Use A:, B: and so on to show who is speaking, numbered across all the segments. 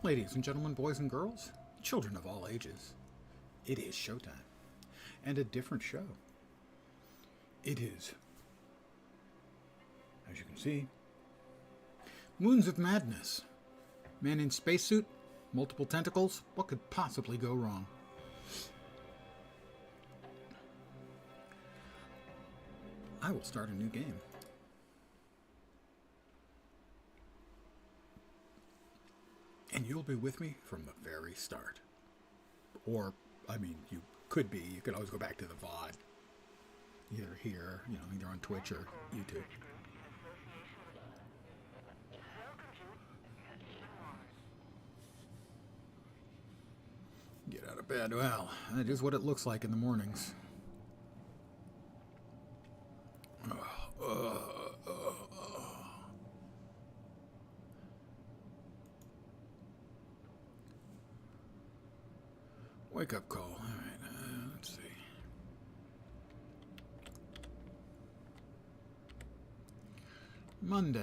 A: Ladies and gentlemen, boys and girls, children of all ages, it is showtime. And a different show. It is, as you can see, Moons of Madness. Man in spacesuit, multiple tentacles, what could possibly go wrong? I will start a new game. And you'll be with me from the very start. Or, I mean, you could be. You could always go back to the VOD. Either here, either on Twitch or YouTube. Get out of bed. Well, that is what it looks like in the mornings. Wake up call. All right, let's see. Monday.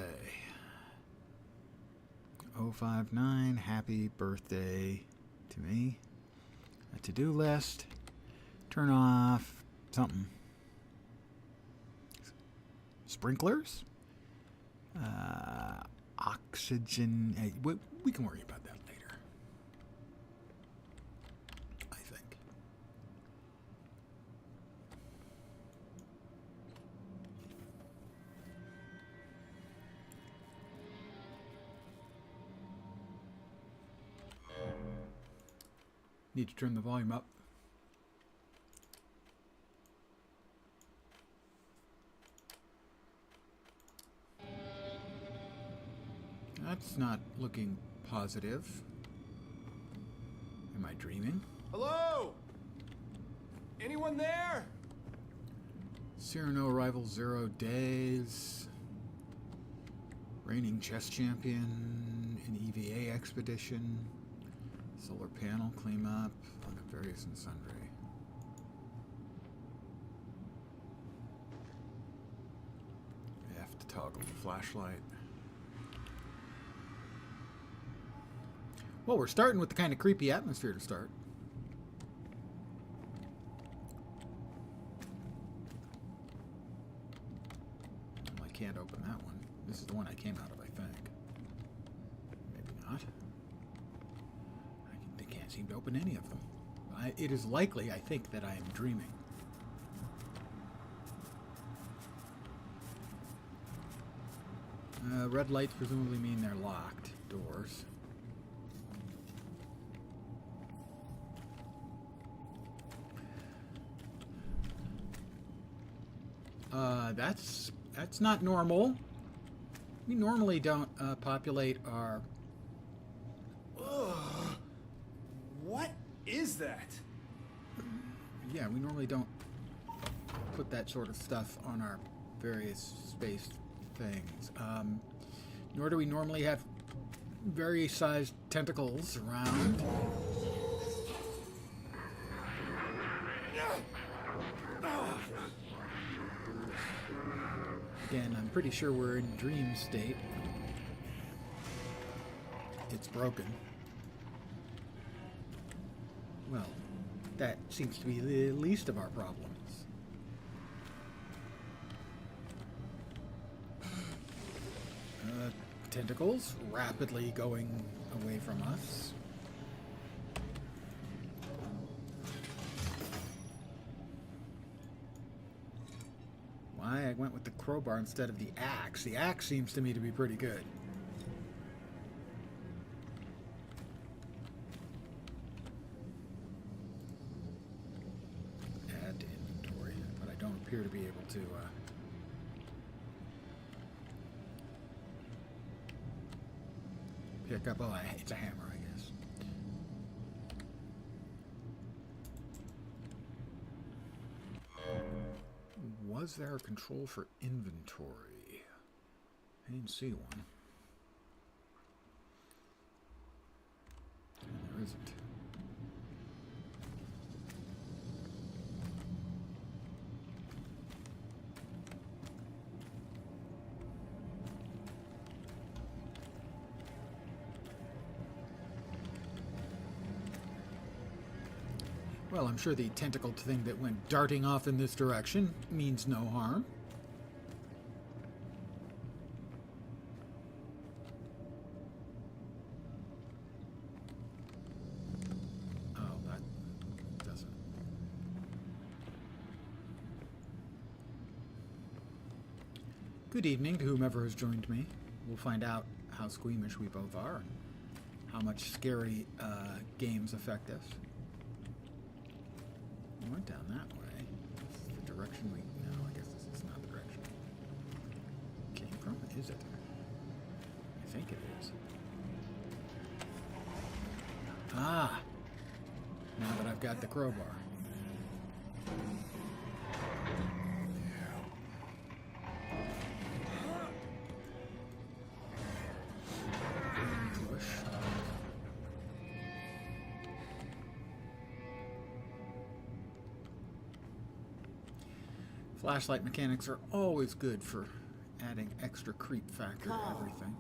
A: 059. Happy birthday to me. A to-do list. Turn off something. Sprinklers? Oxygen. Hey, we can worry about that later. I think. Need to turn the volume up. That's not looking positive. Am I dreaming?
B: Hello? Anyone there?
A: Cyrano arrival 0 days. Reigning chess champion in EVA expedition. Solar panel cleanup on various and sundry. F to toggle the flashlight. Well, we're starting with the kind of creepy atmosphere to start. Well, I can't open that one. This is the one I came out of, I think. Maybe not. They can't seem to open any of them. It is likely, I think, that I am dreaming. Red lights presumably mean they're locked doors. That's not normal. We normally don't populate our...
B: Ugh. What is that?
A: Yeah, we normally don't put that sort of stuff on our various space things. Nor do we normally have various sized tentacles around. Again, I'm pretty sure we're in dream state. It's broken. Well, that seems to be the least of our problems. Tentacles rapidly going away from us. Why I went with the crowbar instead of the axe. The axe seems to me to be pretty good. Add to inventory, but I don't appear to be able to pick up. Oh, it's a hammer, I guess. Was there a control for inventory? I didn't see one. There isn't. Well, I'm sure the tentacled thing that went darting off in this direction means no harm. Oh, that doesn't. Good evening to whomever has joined me. We'll find out how squeamish we both are and how much scary games affect us. We went down that way. This is the direction we... No, I guess this is not the direction we came from. Is it? I think it is. Ah! Now that I've got the crowbar. Push. Flashlight mechanics are always good for adding extra creep factor to everything.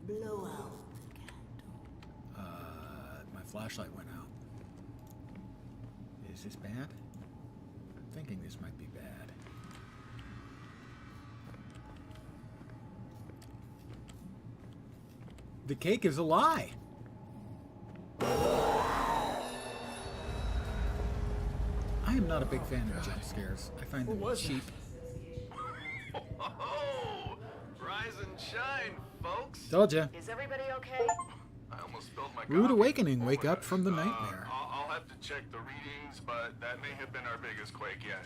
C: Blow out the candle.
A: My flashlight went out. Is this bad? I'm thinking this might be bad. The cake is a lie. I am not a big fan of jump scares. I find them
B: was that?
A: cheap.
D: Oh, rise and shine, folks.
A: Told ya.
C: Is everybody okay?
D: I almost spilled my
A: Rude
D: coffee.
A: awakening.
D: Oh
A: Wake
D: my
A: up
D: gosh.
A: from the nightmare.
D: I'll have to check the readings, but that may have been our biggest quake yet.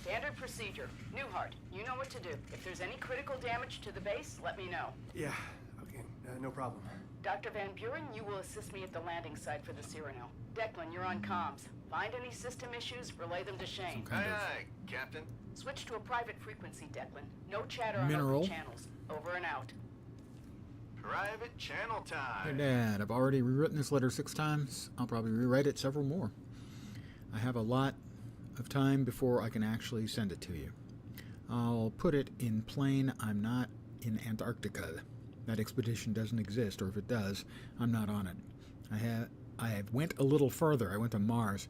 C: Standard procedure. Newhart, you know what to do. If there's any critical damage to the base, let me know.
B: Yeah, okay, no problem.
C: Dr. Van Buren, you will assist me at the landing site for the Cyrano. Declan, you're on comms. Find any system issues, relay them to Shane.
A: Kind
D: Aye,
A: of
D: aye, Captain.
C: Switch to a private frequency, Declan. No chatter on
A: Mineral.
C: open channels. Over and out.
D: Private channel
A: Dear
D: time.
A: Dad, I've already rewritten this letter 6 times. I'll probably rewrite it several more. I have a lot of time before I can actually send it to you. I'll put it in plain, I'm not in Antarctica. That expedition doesn't exist, or if it does, I'm not on it. I have went a little further. I went to Mars.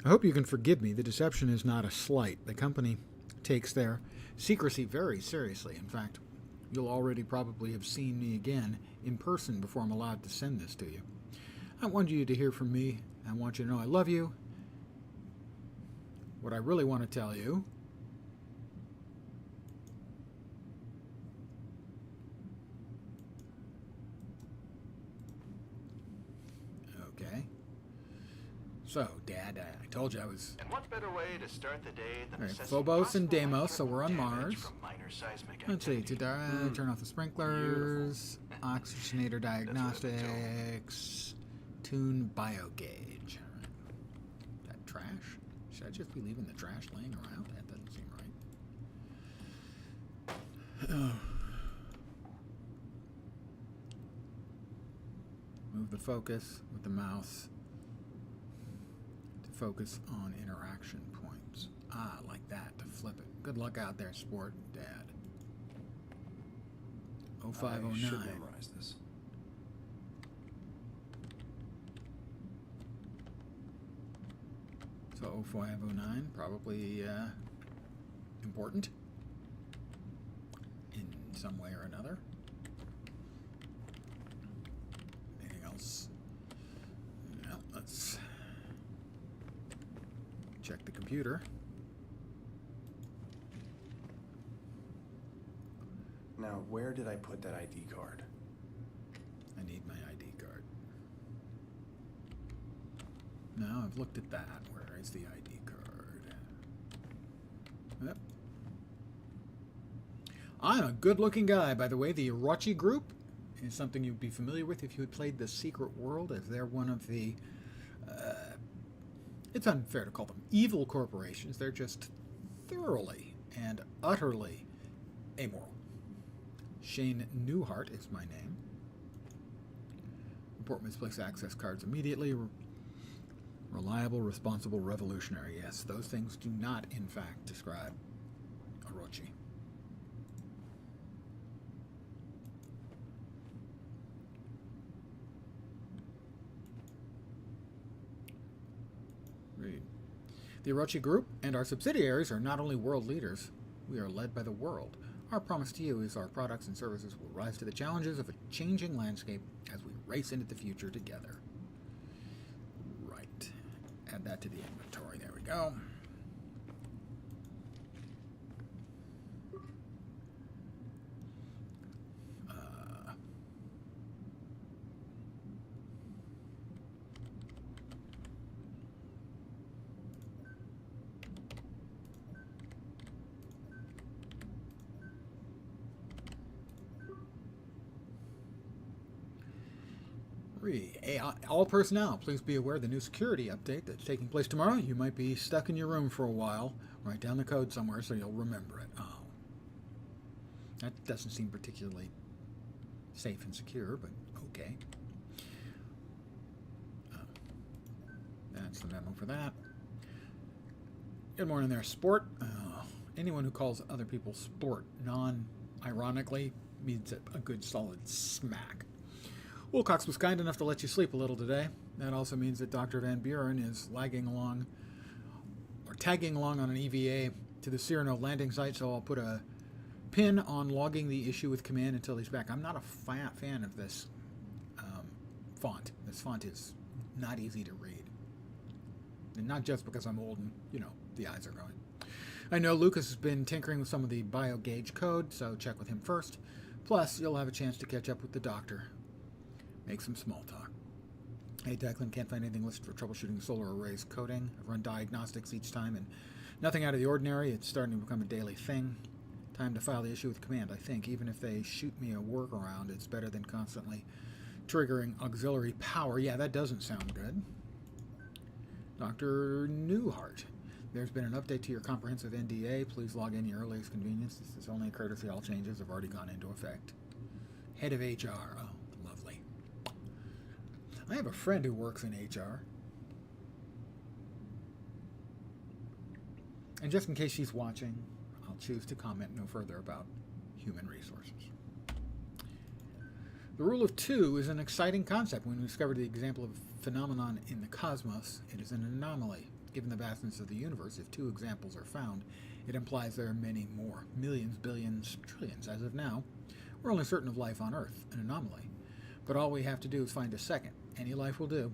A: I hope you can forgive me. The deception is not a slight. The company takes their secrecy very seriously. In fact, you'll already probably have seen me again in person before I'm allowed to send this to you. I want you to hear from me. I want you to know I love you. What I really want to tell you okay. So, Dad, I told you I was...
D: And what better way to start the day than
A: All right,
D: assessing
A: Phobos and
D: possible
A: Deimos, so we're on
D: damage
A: Mars.
D: from minor seismic
A: Let's see,
D: activity.
A: turn off the sprinklers, oxygenator diagnostics, tune biogauge. That trash? Should I just be leaving the trash laying around? That doesn't seem right. Oh. Move the focus with the mouse to focus on interaction points. Ah, like that, to flip it. Good luck out there, sport, Dad.
B: I should
A: 0509.
B: memorize this.
A: So 0509, probably important in some way or another. Anything else? No, let's check the computer.
B: Now, where did I put that ID card?
A: I need my ID card. No, I've looked at that. Where is the ID card? Yep. I'm a good-looking guy, by the way. The Orochi Group is something you'd be familiar with if you had played The Secret World, as they're one of the... it's unfair to call them evil corporations. They're just thoroughly and utterly amoral. Shane Newhart is my name. Report misplaced access cards immediately. Reliable, responsible, revolutionary. Yes, those things do not, in fact, describe Orochi. Read. The Orochi Group and our subsidiaries are not only world leaders, we are led by the world. Our promise to you is our products and services will rise to the challenges of a changing landscape as we race into the future together. Right. Add that to the inventory. There we go. All personnel, please be aware of the new security update that's taking place tomorrow. You might be stuck in your room for a while. Write down the code somewhere so you'll remember it. Oh. That doesn't seem particularly safe and secure, but okay. That's the memo for that. Good morning there, Sport. Anyone who calls other people Sport non-ironically means a good solid smack. Wilcox was kind enough to let you sleep a little today. That also means that Dr. Van Buren is tagging along on an EVA to the Cyrano landing site, so I'll put a pin on logging the issue with command until he's back. I'm not a fan of this font. This font is not easy to read. And not just because I'm old and, the eyes are going. I know Lucas has been tinkering with some of the BioGauge code, so check with him first. Plus, you'll have a chance to catch up with the doctor. Make some small talk. Hey, Declan, can't find anything listed for troubleshooting solar arrays coding. I've run diagnostics each time, and nothing out of the ordinary. It's starting to become a daily thing. Time to file the issue with command, I think. Even if they shoot me a workaround, it's better than constantly triggering auxiliary power. Yeah, that doesn't sound good. Dr. Newhart, there's been an update to your comprehensive NDA. Please log in your earliest convenience. This is only a courtesy. All changes have already gone into effect. Head of HR. Oh, lovely. I have a friend who works in HR. And just in case she's watching, I'll choose to comment no further about human resources. The rule of two is an exciting concept. When we discovered the example of a phenomenon in the cosmos, it is an anomaly. Given the vastness of the universe, if two examples are found, it implies there are many more. Millions, billions, trillions. As of now, we're only certain of life on Earth, an anomaly. But all we have to do is find a second. Any life will do.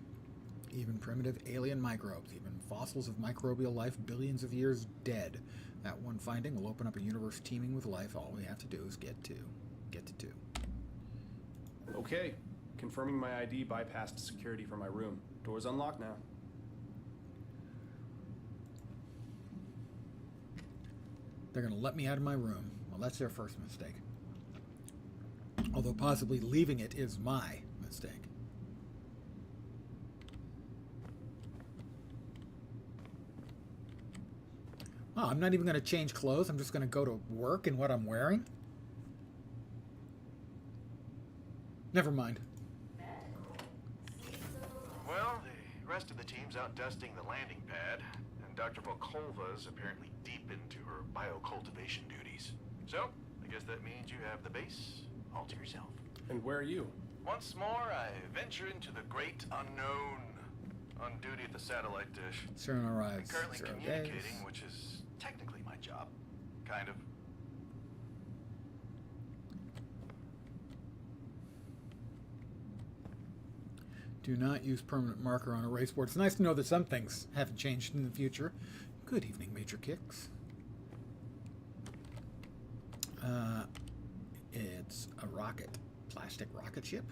A: Even primitive alien microbes, even fossils of microbial life billions of years dead. That one finding will open up a universe teeming with life. All we have to do is get to two.
B: Okay. Confirming my ID bypassed security for my room. Door's unlocked now.
A: They're going to let me out of my room. Well, that's their first mistake. Although possibly leaving it is my mistake. Oh, I'm not even going to change clothes. I'm just going to go to work in what I'm wearing. Never mind.
D: Well, the rest of the team's out dusting the landing pad, and Dr. Volkova is apparently deep into her biocultivation duties. So, I guess that means you have the base all to yourself.
B: And where are you?
D: Once more, I venture into the great unknown, on duty at the satellite dish.
A: Cyrano arrives.
D: Currently
A: 0
D: communicating,
A: days.
D: which is technically my job. Kind of.
A: Do not use permanent marker on erase board. It's nice to know that some things haven't changed in the future. Good evening, Major Kicks. It's a rocket. Plastic rocket ship.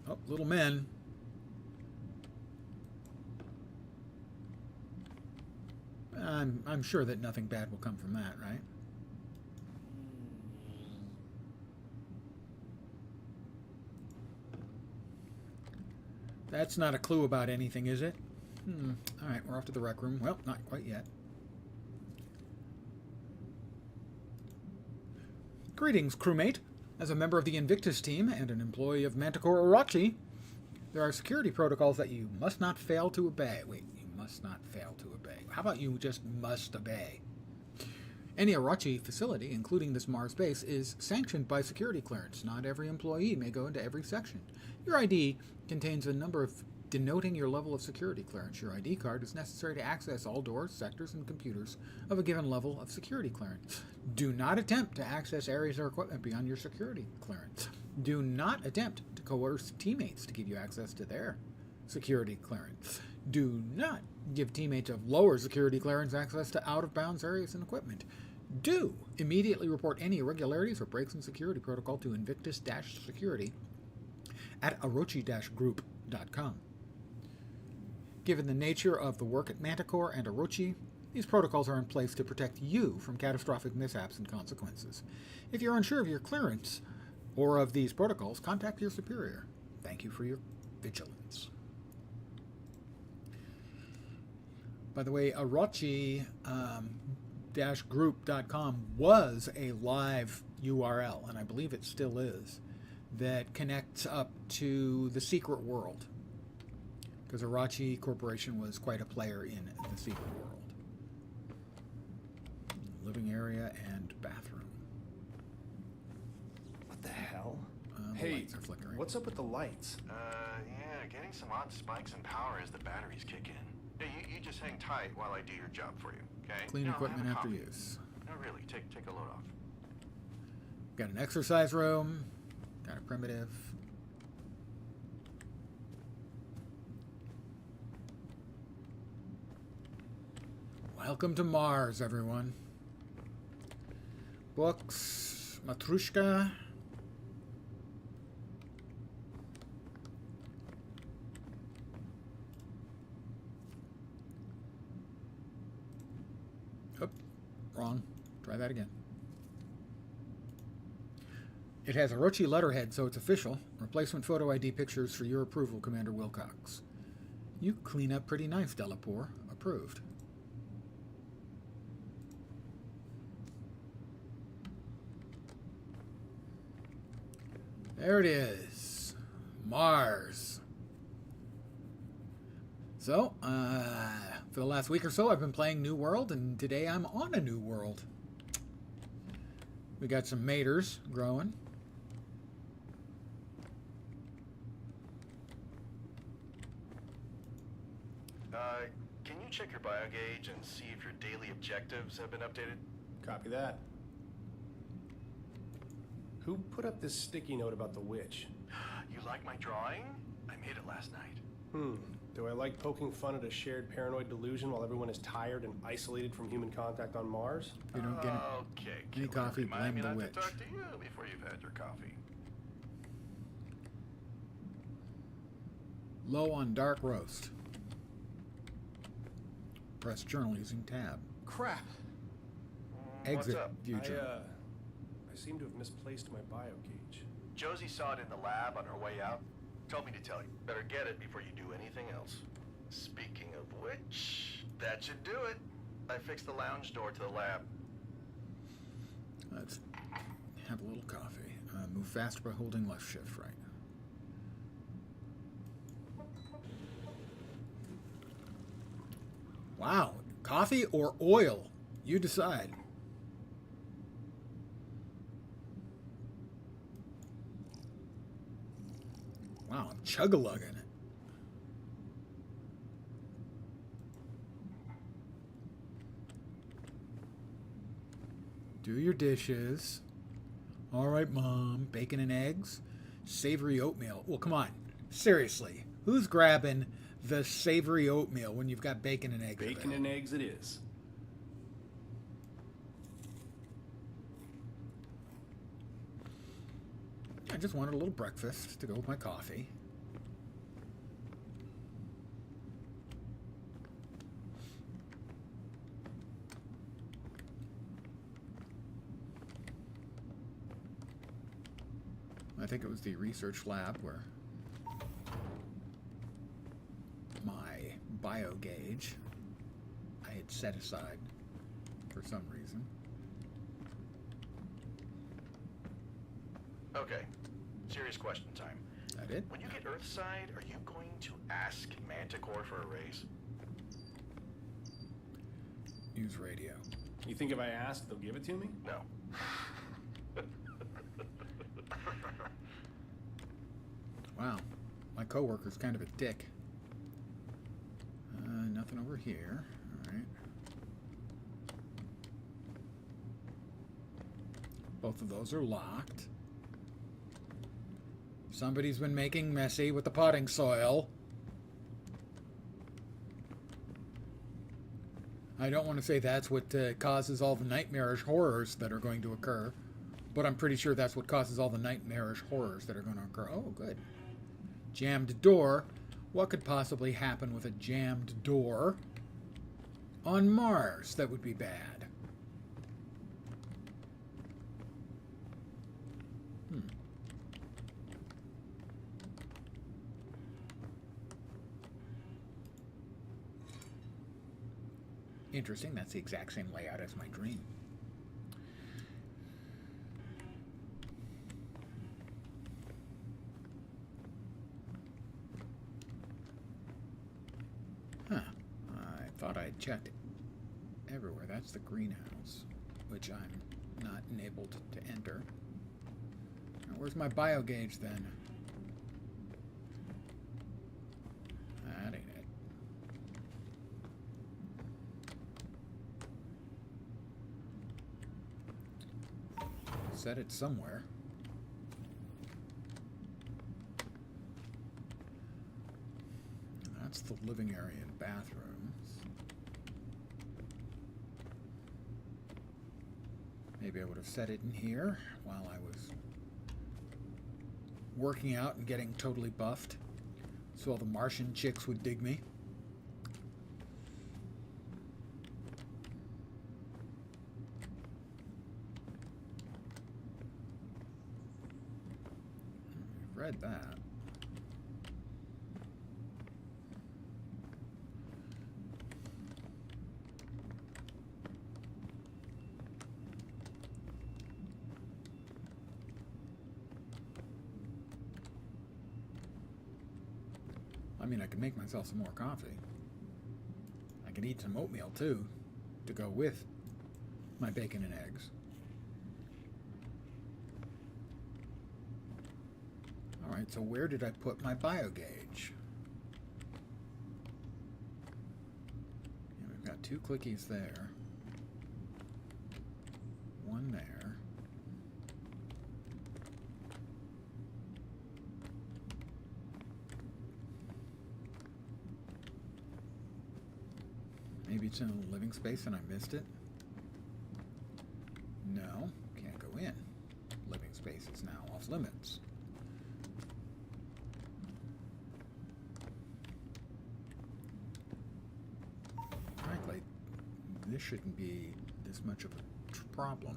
A: Oh, little men. I'm sure that nothing bad will come from that, right? That's not a clue about anything, is it? All right, we're off to the rec room. Well, not quite yet. Greetings, crewmate. As a member of the Invictus team and an employee of Manticore Orochi, there are security protocols that you must not fail to obey. Wait, you must not fail to obey. How about you just must obey? Any Orochi facility, including this Mars base, is sanctioned by security clearance. Not every employee may go into every section. Your ID contains a number of denoting your level of security clearance. Your ID card is necessary to access all doors, sectors, and computers of a given level of security clearance. Do not attempt to access areas or equipment beyond your security clearance. Do not attempt to coerce teammates to give you access to their security clearance. Do not give teammates of lower security clearance access to out-of-bounds areas and equipment. Do immediately report any irregularities or breaks in security protocol to Invictus-Security at Orochi-Group.com. Given the nature of the work at Manticore and Orochi, these protocols are in place to protect you from catastrophic mishaps and consequences. If you're unsure of your clearance or of these protocols, contact your superior. Thank you for your vigilance. By the way, Orochi-Group.com was a live URL, and I believe it still is, that connects up to the secret world. Because Orochi Corporation was quite a player in the secret world. Living area and bathroom.
B: What the hell?
A: The
B: Hey,
A: lights are flickering.
B: what's up with the lights?
D: Yeah, getting some odd spikes in power as the batteries kick in. Yeah, you just hang tight while I do your job for you, okay?
A: Clean
D: You know,
A: equipment
D: have a
A: after
D: coffee.
A: use.
D: No, really, take a load off.
A: Got an exercise room. Got a primitive. Welcome to Mars, everyone. Books. Matrushka. Oh, wrong. Try that again. It has Orochi letterhead, so it's official. Replacement photo ID pictures for your approval, Commander Wilcox. You clean up pretty nice, Delapore. Approved. There it is. Mars. So, for the last week or so, I've been playing New World, and today I'm on a new world. We got some maters growing.
D: Can you check your bio gauge and see if your daily objectives have been updated?
B: Copy that. Who put up this sticky note about the witch?
D: You like my drawing? I made it last night.
B: Do I like poking fun at a shared paranoid delusion while everyone is tired and isolated from human contact on Mars?
A: If you don't get it,
D: Okay,
A: any
D: killer,
A: coffee,
D: remind
A: blame
D: me
A: the
D: not
A: witch.
D: to talk to you before you've had your coffee.
A: Low on dark roast. Press journal using tab.
B: Crap!
A: Exit
D: What's up?
A: view
B: I
A: journal.
B: seem to have misplaced my bio gauge.
D: Josie saw it in the lab on her way out. Told me to tell you. Better get it before you do anything else. Speaking of which, that should do it. I fixed the lounge door to the lab.
A: Let's have a little coffee. Move faster by holding left shift right. Wow. Coffee or oil? You decide. Wow, I'm chug-a-lugging it. Do your dishes. All right, Mom. Bacon and eggs? Savory oatmeal. Well, come on. Seriously. Who's grabbing the savory oatmeal when you've got bacon and eggs?
B: Bacon and eggs it is.
A: I just wanted a little breakfast to go with my coffee. I think it was the research lab where my bio gauge I had set aside for some reason.
D: Okay, serious question time.
A: That it?
D: When you get Earthside, are you going to ask Manticore for a raise?
A: Use radio.
B: You think if I ask, they'll give it to me?
D: No.
A: Wow, my coworker's kind of a dick. Nothing over here. All right. Both of those are locked. Somebody's been making messy with the potting soil. I don't want to say that's what causes all the nightmarish horrors that are going to occur, but I'm pretty sure that's what causes all the nightmarish horrors that are going to occur. Oh, good. Jammed door. What could possibly happen with a jammed door on Mars that would be bad? Interesting. That's the exact same layout as my dream. Huh. I thought I had checked everywhere. That's the greenhouse, which I'm not enabled to enter. Now, where's my biogauge then? That ain't it. Set it somewhere. That's the living area and bathrooms. Maybe I would have set it in here while I was working out and getting totally buffed, so all the Martian chicks would dig me. Read that. I mean, I could make myself some more coffee. I could eat some oatmeal too, to go with my bacon and eggs. Alright, so where did I put my biogauge? Yeah, we've got 2 clickies there. 1 there. Maybe it's in the living space and I missed it? No, can't go in. Living space is now off limits. Frankly, this shouldn't be this much of a problem.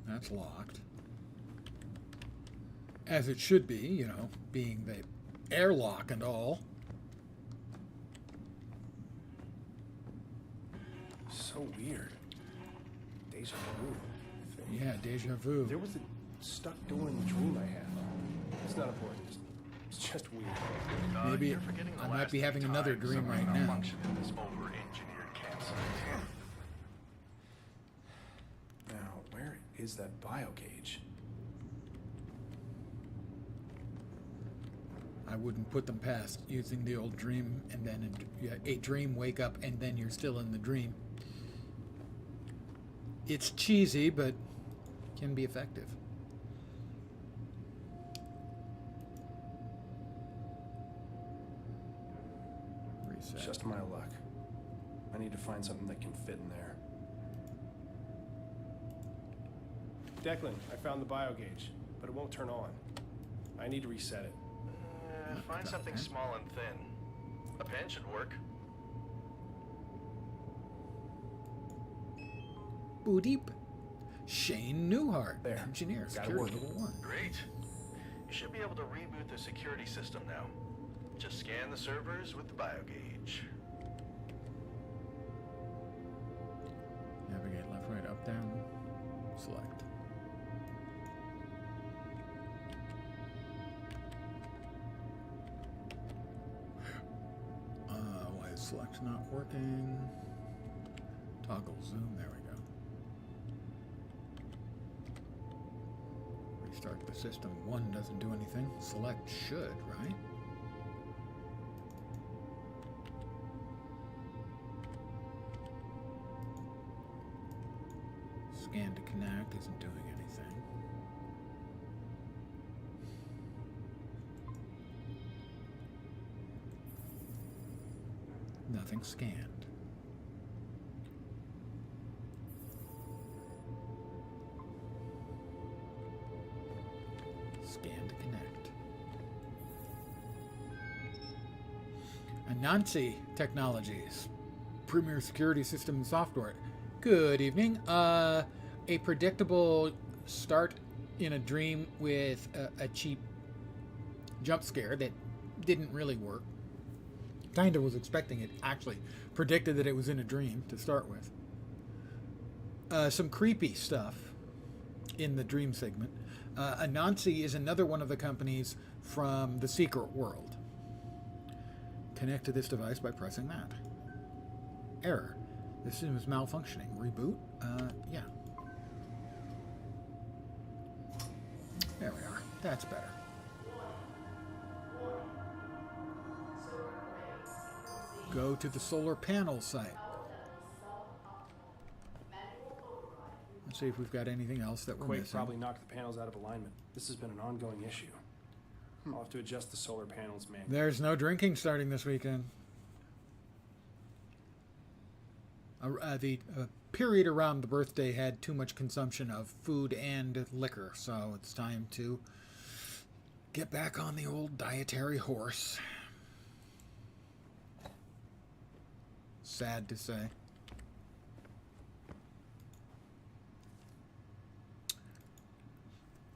A: That's locked. As it should be, you know, being the airlock and all.
B: So weird. Deja vu.
A: Yeah, deja vu.
B: There was a stuck door in the dream I had. It's not important. It's just weird.
A: Maybe
D: You're forgetting the
A: I might
D: last
A: be having
D: time
A: another dream
D: someone
A: right now.
D: malfunctioned in this over-engineered campsite.
B: Now, where is that biogauge?
A: I wouldn't put them past using the old dream and then a dream, wake up, and then you're still in the dream. It's cheesy, but can be effective. Reset.
B: Just my luck. I need to find something that can fit in there. Declan, I found the biogauge, but it won't turn on. I need to reset it.
D: Find something small and thin. A pen should work.
A: Boop. Shane Newhart,
B: There.
A: engineer,
B: Got it
A: security
B: working.
A: level 1.
D: Great. You should be able to reboot the security system now. Just scan the servers with the biogauge.
A: select. Why is select not working? Toggle zoom, there we go. Restart the system. 1 doesn't do anything. Select should, right? Scan to connect isn't doing anything. Nothing scanned. Scan to connect. Anansi Technologies, Premier Security System and Software. Good evening. A predictable start in a dream with a cheap jump scare that didn't really work. Kind of was expecting it. Actually, predicted that it was in a dream to start with. Some creepy stuff in the dream segment. Anansi is another one of the companies from the secret world. Connect to this device by pressing that. Error. The system is malfunctioning. Reboot? Yeah. There we are. That's better. Go to the solar panel site. Let's see if we've got anything else that we're
B: Quake
A: missing.
B: probably knocked the panels out of alignment. This has been an ongoing issue. I'll have to adjust the solar panels manually.
A: There's no drinking starting this weekend. The period around the birthday had too much consumption of food and liquor, so it's time to get back on the old dietary horse. Sad to say.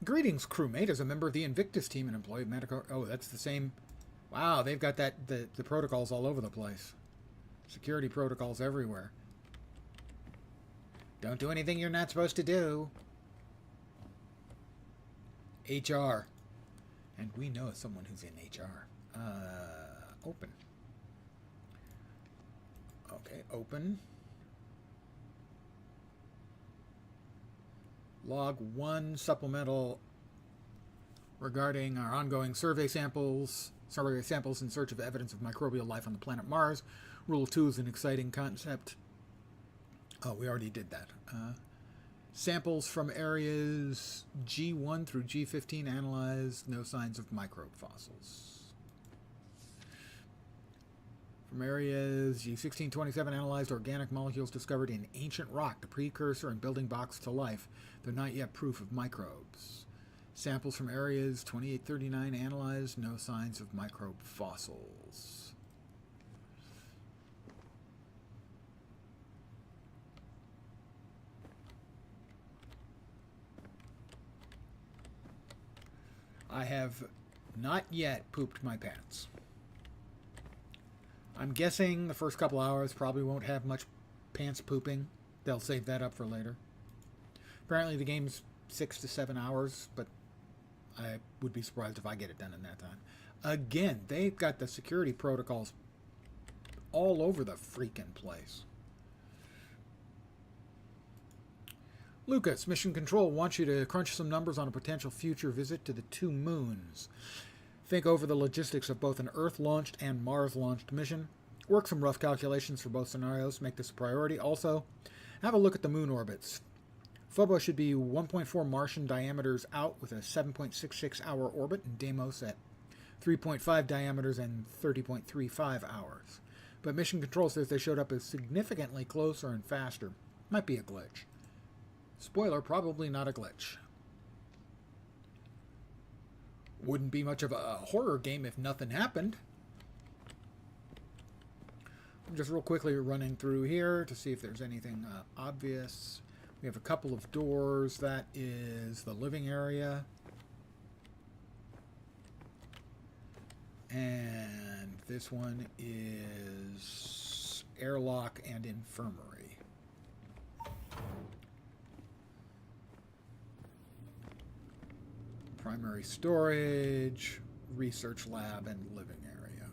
A: Greetings, crewmate. As a member of the Invictus team and employee of Medical... Oh, that's the same... Wow, they've got the protocols all over the place. Security protocols everywhere. Don't do anything you're not supposed to do. HR. And we know someone who's in HR. Open. Okay, open. Log 1 supplemental regarding our ongoing survey samples in search of evidence of microbial life on the planet Mars. Rule 2 is an exciting concept. Oh, we already did that. Samples from areas G1 through G15 analyzed. No signs of microbe fossils. From areas G1627 analyzed organic molecules discovered in ancient rock, the precursor and building blocks to life. They're not yet proof of microbes. Samples from areas 2839 analyzed. No signs of microbe fossils. I have not yet pooped my pants. I'm guessing the first couple hours probably won't have much pants pooping. They'll save that up for later. Apparently the game's 6 to 7 hours, but I would be surprised if I get it done in that time. Again, they've got the security protocols all over the freaking place. Lucas, Mission Control wants you to crunch some numbers on a potential future visit to the 2 moons. Think over the logistics of both an Earth-launched and Mars-launched mission. Work some rough calculations for both scenarios. Make this a priority. Also, have a look at the moon orbits. Phobos should be 1.4 Martian diameters out with a 7.66-hour orbit, and Deimos at 3.5 diameters and 30.35 hours. But Mission Control says they showed up as significantly closer and faster. Might be a glitch. Spoiler, probably not a glitch. Wouldn't be much of a horror game if nothing happened. I'm just real quickly running through here to see if there's anything obvious. We have a couple of doors. That is the living area. And this one is airlock and infirmary. primary storage, research lab, and living area.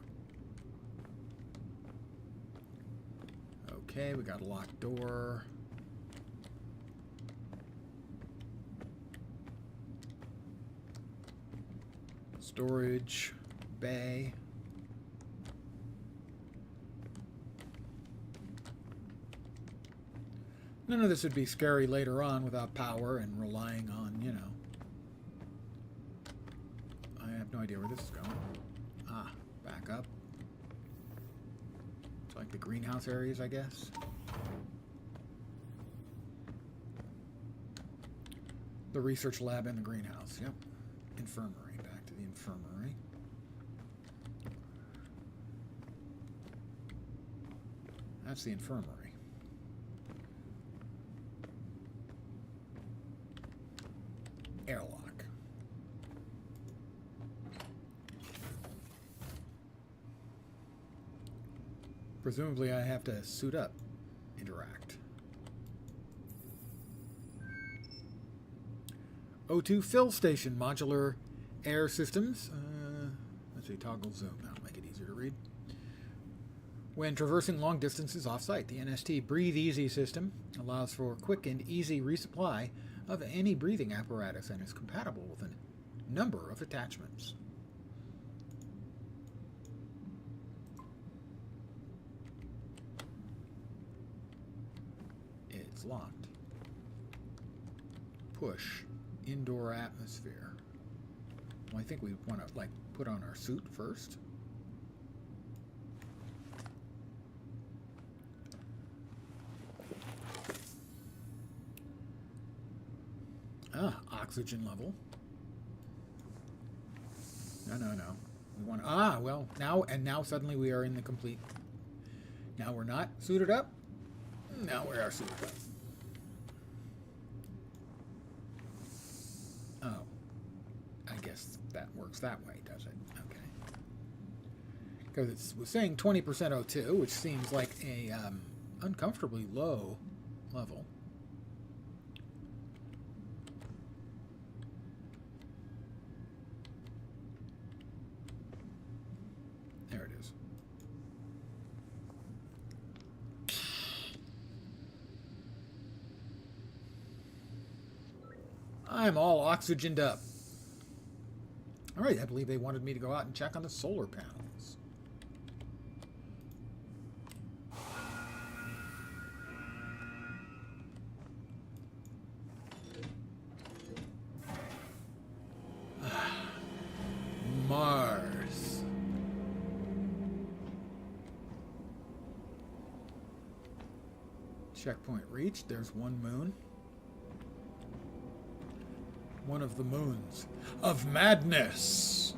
A: Okay, we got a locked door. Storage bay. None of this would be scary later on without power and relying on, you know. I have no idea where this is going. Ah, back up. It's like the greenhouse areas, I guess. The research lab and the greenhouse, yep. Infirmary, back to the infirmary. That's the infirmary. Airlock. Presumably I have to suit up, interact. O2 fill station, modular air systems. Let's see, toggle zoom, that'll make it easier to read. When traversing long distances off-site, the NST Breathe Easy system allows for quick and easy resupply of any breathing apparatus and is compatible with a number of attachments. It's locked. Push. Indoor atmosphere. Well, I think we want to, like, put on our suit first. Ah, oxygen level. No. We want, well, now suddenly we are in the complete. Now we're not suited up. Now we are suited up. Oh. I guess that works that way, does it? Okay. Because it was saying 20% O2, which seems like a uncomfortably low level. There it is. I'm all oxygened up. All right, I believe they wanted me to go out and check on the solar panels. Mars. Checkpoint reached. There's one moon. One of the moons of madness.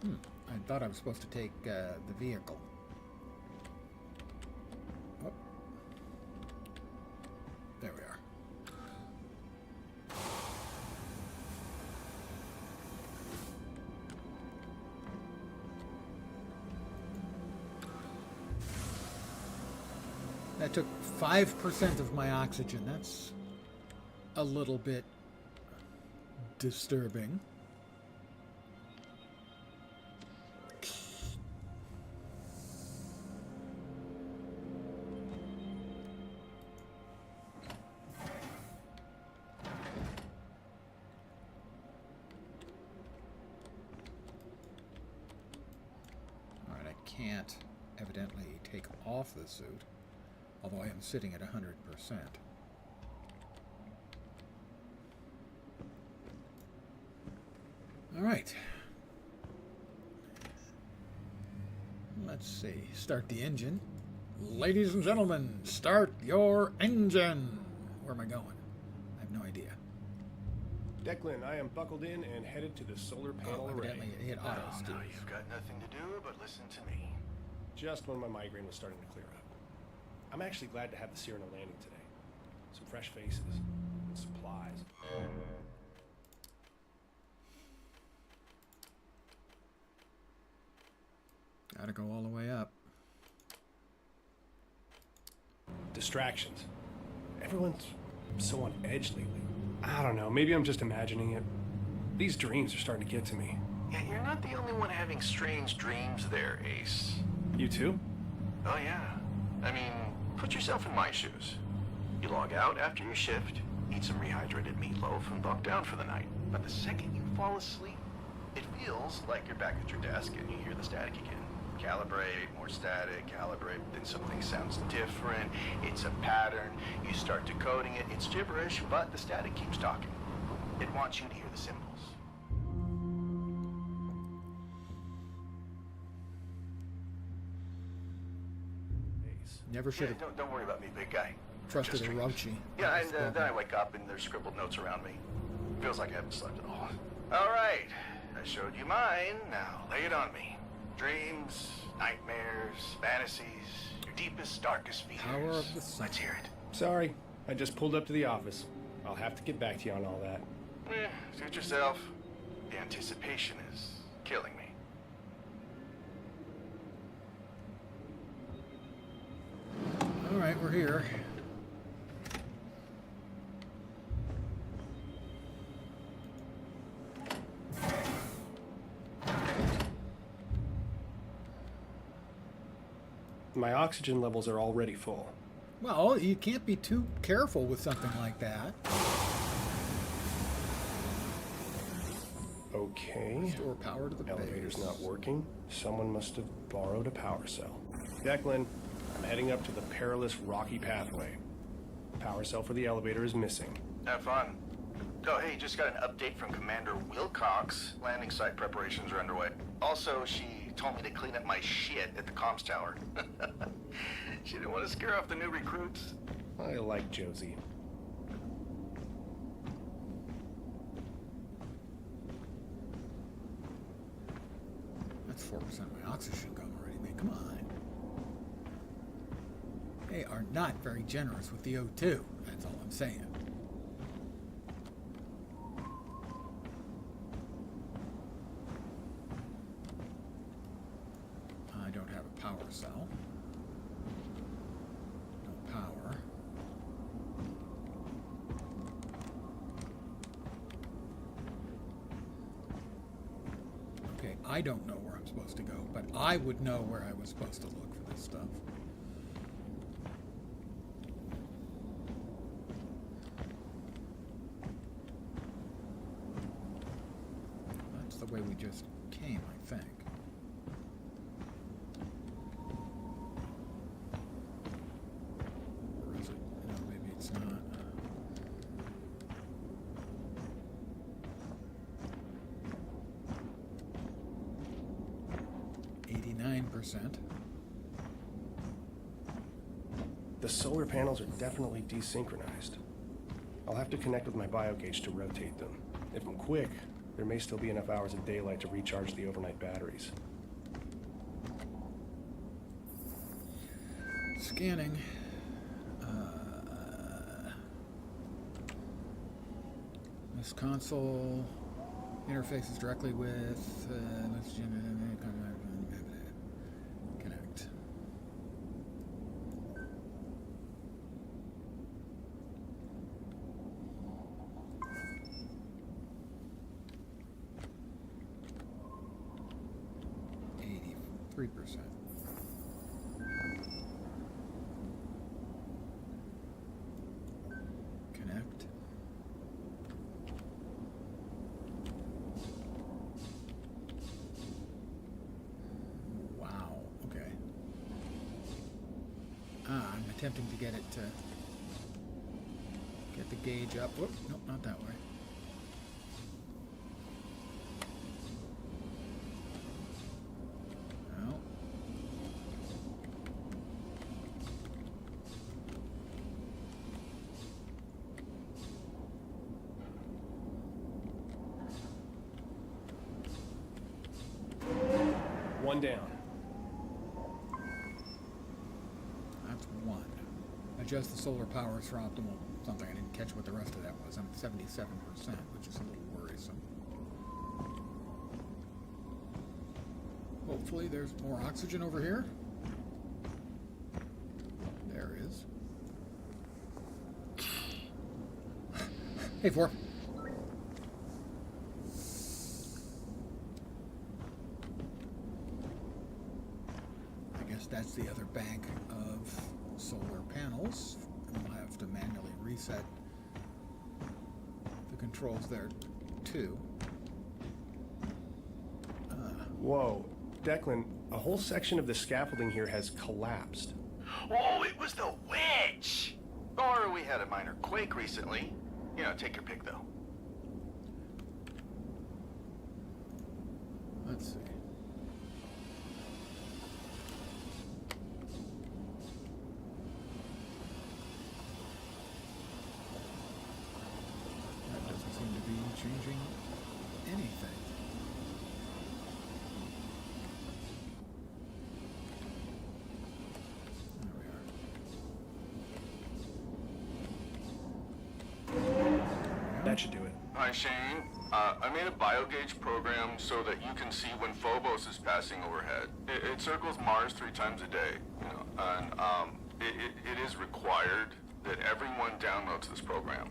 A: I thought I was supposed to take the vehicle. Oh. There we are. That took 5% of my oxygen. That's a little bit disturbing. All right, I can't evidently take off the suit. Although I am sitting at 100%. All right. Let's see. Start the engine. Ladies and gentlemen, start your engine. Where am I going? I have no idea.
B: Declan, I am buckled in and headed to the solar panel array.
A: Evidently it hit auto, Steve.
D: No, you've got nothing to do but listen to me.
B: Just when my migraine was starting to clear up. I'm actually glad to have the Cyrano landing today. Some fresh faces and supplies.
A: Gotta go all the way up.
B: Distractions. Everyone's so on edge lately. I don't know, maybe I'm just imagining it. These dreams are starting to get to me.
D: Yeah, you're not the only one having strange dreams there, Ace.
B: You too?
D: Oh, yeah. I mean, put yourself in my shoes. You log out after your shift, eat some rehydrated meatloaf, and bunk down for the night. But the second you fall asleep, it feels like you're back at your desk and you hear the static again. Calibrate, more static, calibrate, then something sounds different. It's a pattern. You start decoding it. It's gibberish, but the static keeps talking. It wants you to hear the symbols.
A: Never should have
D: Don't worry about me, big guy.
A: trusted
D: Just
A: a
D: dreams.
A: roachy.
D: Yeah, and then I wake up and there's scribbled notes around me. Feels like I haven't slept at all. All right, I showed you mine. Now lay it on me. Dreams, nightmares, fantasies, your deepest, darkest fears.
A: Power of the sun.
D: Let's hear it.
B: Sorry, I just pulled up to the office. I'll have to get back to you on all that.
D: Suit yourself. The anticipation is killing me.
A: All right, we're here.
B: My oxygen levels are already full.
A: Well, you can't be too careful with something like that.
B: Okay.
A: Store power to the
B: Elevator's
A: base.
B: not working. Someone must have borrowed a power cell. Declan, I'm heading up to the perilous rocky pathway. Power cell for the elevator is missing.
D: Have fun. Oh, hey, just got an update from Commander Wilcox. Landing site preparations are underway. Also, she told me to clean up my shit at the comms tower. She didn't want to scare off the new recruits.
B: I like Josie.
A: That's 4% of my oxygen gone already, man. Come on. They are not very generous with the O2. That's all I'm saying. I don't have a power cell. No power. Okay, I don't know where I'm supposed to go, but I would know where I was supposed to look for this stuff. That's the way we just came, I think. Or is it? No, maybe it's not. 89%.
B: The solar panels are definitely desynchronized. I'll have to connect with my biogauge to rotate them. If I'm quick, there may still be enough hours of daylight to recharge the overnight batteries.
A: Scanning. This console interfaces directly with connect. %. Connect. Wow, okay. I'm attempting to get it to get the gauge up. Whoop, nope, not that way. No.
B: One down.
A: That's one. Adjust the solar powers for optimal something. I didn't catch what the rest of that was. I'm at 77%, which is a little worrisome. Hopefully there's more oxygen over here. There is. Hey, Four. I guess that's the other bank of solar panels. We'll have to manually reset the controls there, too.
B: Whoa. Declan, a whole section of the scaffolding here has collapsed.
D: Oh, it was the witch! Or we had a minor quake recently. You know, take your pick, though.
A: Let's see. That doesn't seem to be changing anything. There we are.
B: That should do it.
E: Hi, Shane. I made a biogauge program so that you can see when Phobos is passing overhead. It circles Mars 3 times a day, you know, and it is required that everyone downloads this program.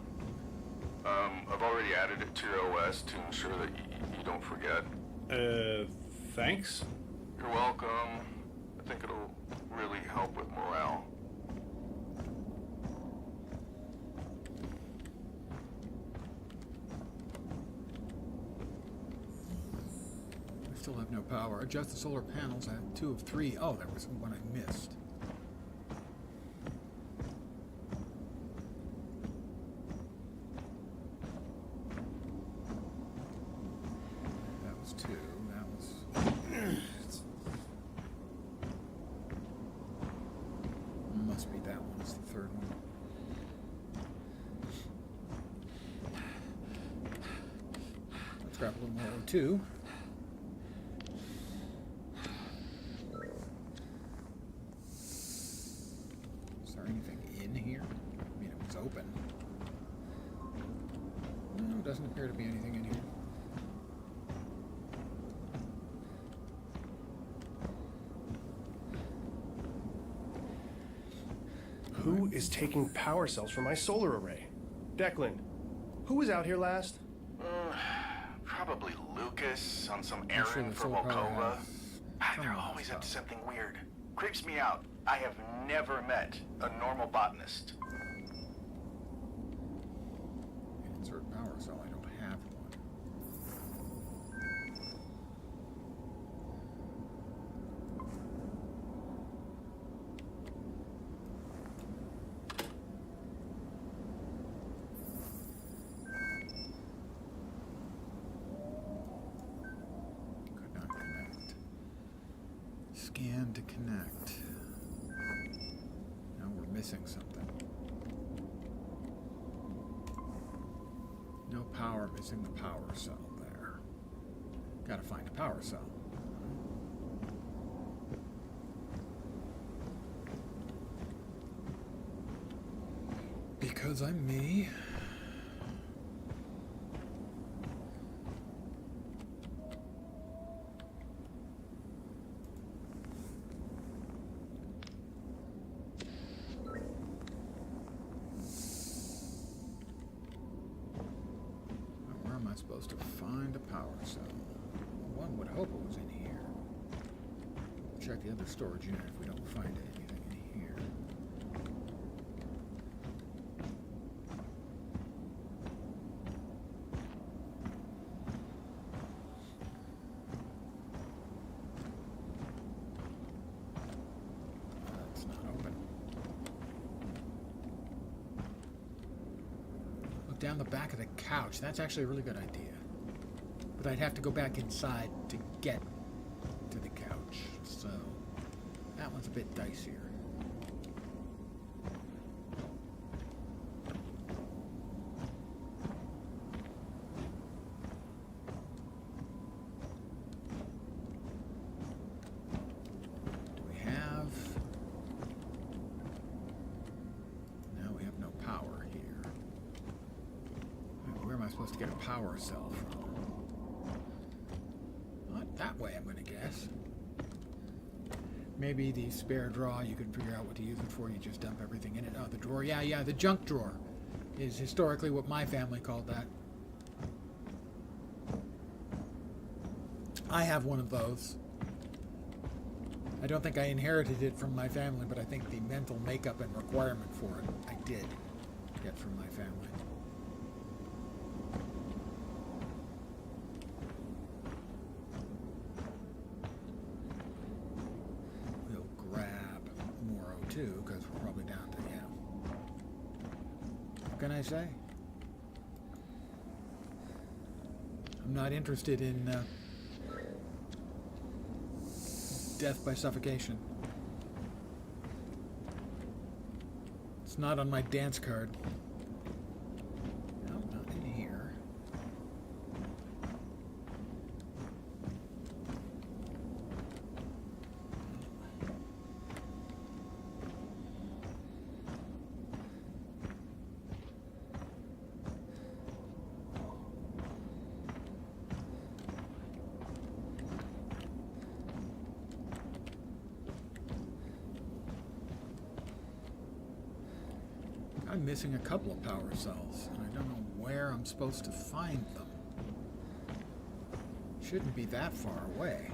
E: I've already added it to your OS to ensure that you don't forget.
B: Thanks?
E: You're welcome. I think it'll really help with morale.
A: We still have no power. Adjust the solar panels. I have 2 of 3. Oh, there was one I missed. That was 2. That was... Must be that one. It's the third one. Let's grab a little more O2. Is there anything in here? I mean, it was open. No, it doesn't appear to be anything in here.
B: Who is taking power cells from my solar array? Declan, who was out here last?
D: Probably Lucas on some
A: I'm sure
D: errand
A: the
D: for
A: solar power
D: Volkova.
A: has
D: They're
A: some
D: always up to
A: stuff.
D: something weird. Creeps me out. I have never met a normal botanist.
A: Insert power cell. I don't have one. Could not connect. Scan to connect. Now we're missing something. No power, missing the power cell there. Gotta find a power cell. Because I'm me. Where am I supposed to find a power cell? Well, one would hope it was in here. Check the other storage unit if we don't find anything in here. That's not open. Look down the back of the couch. That's actually a really good idea. But I'd have to go back inside to get to the couch. So that one's a bit dicier. Do we have... No, we have no power here. Where am I supposed to get a power cell from? Not that way, I'm going to guess. Maybe the spare drawer, you can figure out what to use it for. You just dump everything in it. Oh, the drawer. Yeah, the junk drawer. is historically what my family called that. I have one of those. I don't think I inherited it from my family, but I think the mental makeup and requirement for it I did get from my family. We'll grab more O2 because we're probably down to, yeah. What can I say? I'm not interested in death by suffocation. It's not on my dance card. No, not in here. I'm missing a couple of power cells, and I don't know where I'm supposed to find them. Shouldn't be that far away.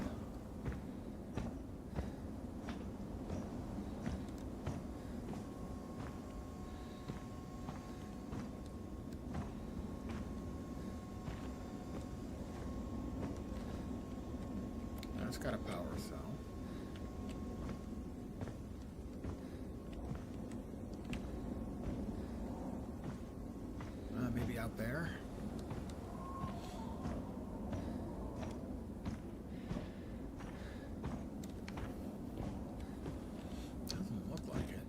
A: That's got a power cell. Maybe out there. Doesn't look like it.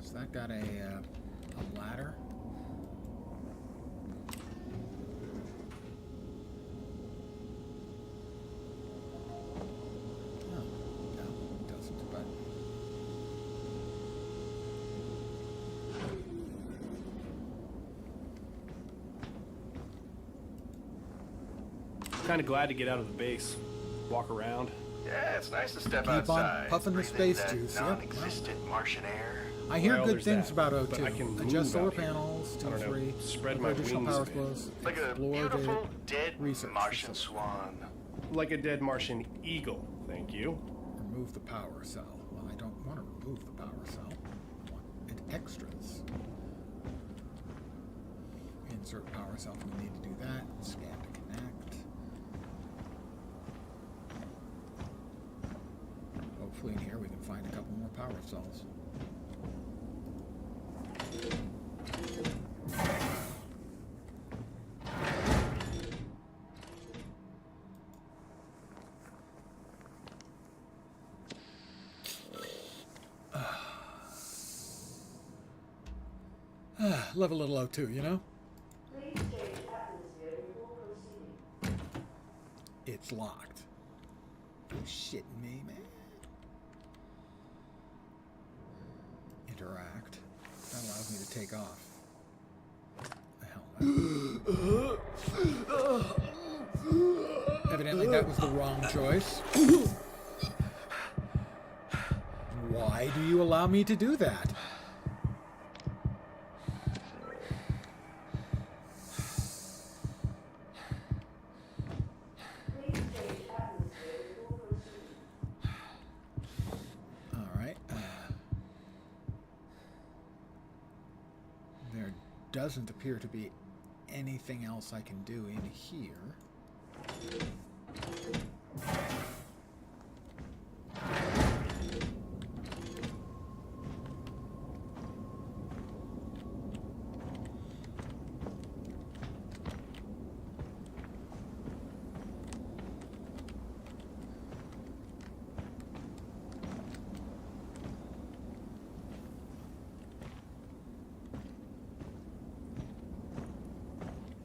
A: Has that got a ladder? Oh, no, it doesn't, but
B: Kind of glad to get out of the base, walk around.
D: Yeah, it's nice to step
A: Keep on
D: outside.
A: puffing the
D: breathe in
A: space
D: that
A: juice, yep.
D: non-existent Martian air.
A: I hear
B: Well,
A: good
B: there's
A: things
B: that,
A: about
B: but
A: O2.
B: I can
A: Adjust
B: move
A: solar
B: out here.
A: panels,
B: I
A: 2,
B: don't know,
A: 3,
B: spread my
A: additional
B: wings
A: power
B: a bit.
A: flows,
D: Like a
A: explore
D: beautiful
A: the
D: dead
A: research
D: Martian
A: facility.
D: swan.
B: Like a dead Martian eagle, thank you.
A: Remove the power cell. Well, I don't want to remove the power cell. I want it extras. Insert power cell if we need to do that. Scan to connect. Hopefully in here we can find a couple more power cells. Love a little O2, you know? It's locked. You shitting me, man? Interact. That allows me to take off the helmet. Evidently that was the wrong choice. Why do you allow me to do that? Doesn't appear to be anything else I can do in here.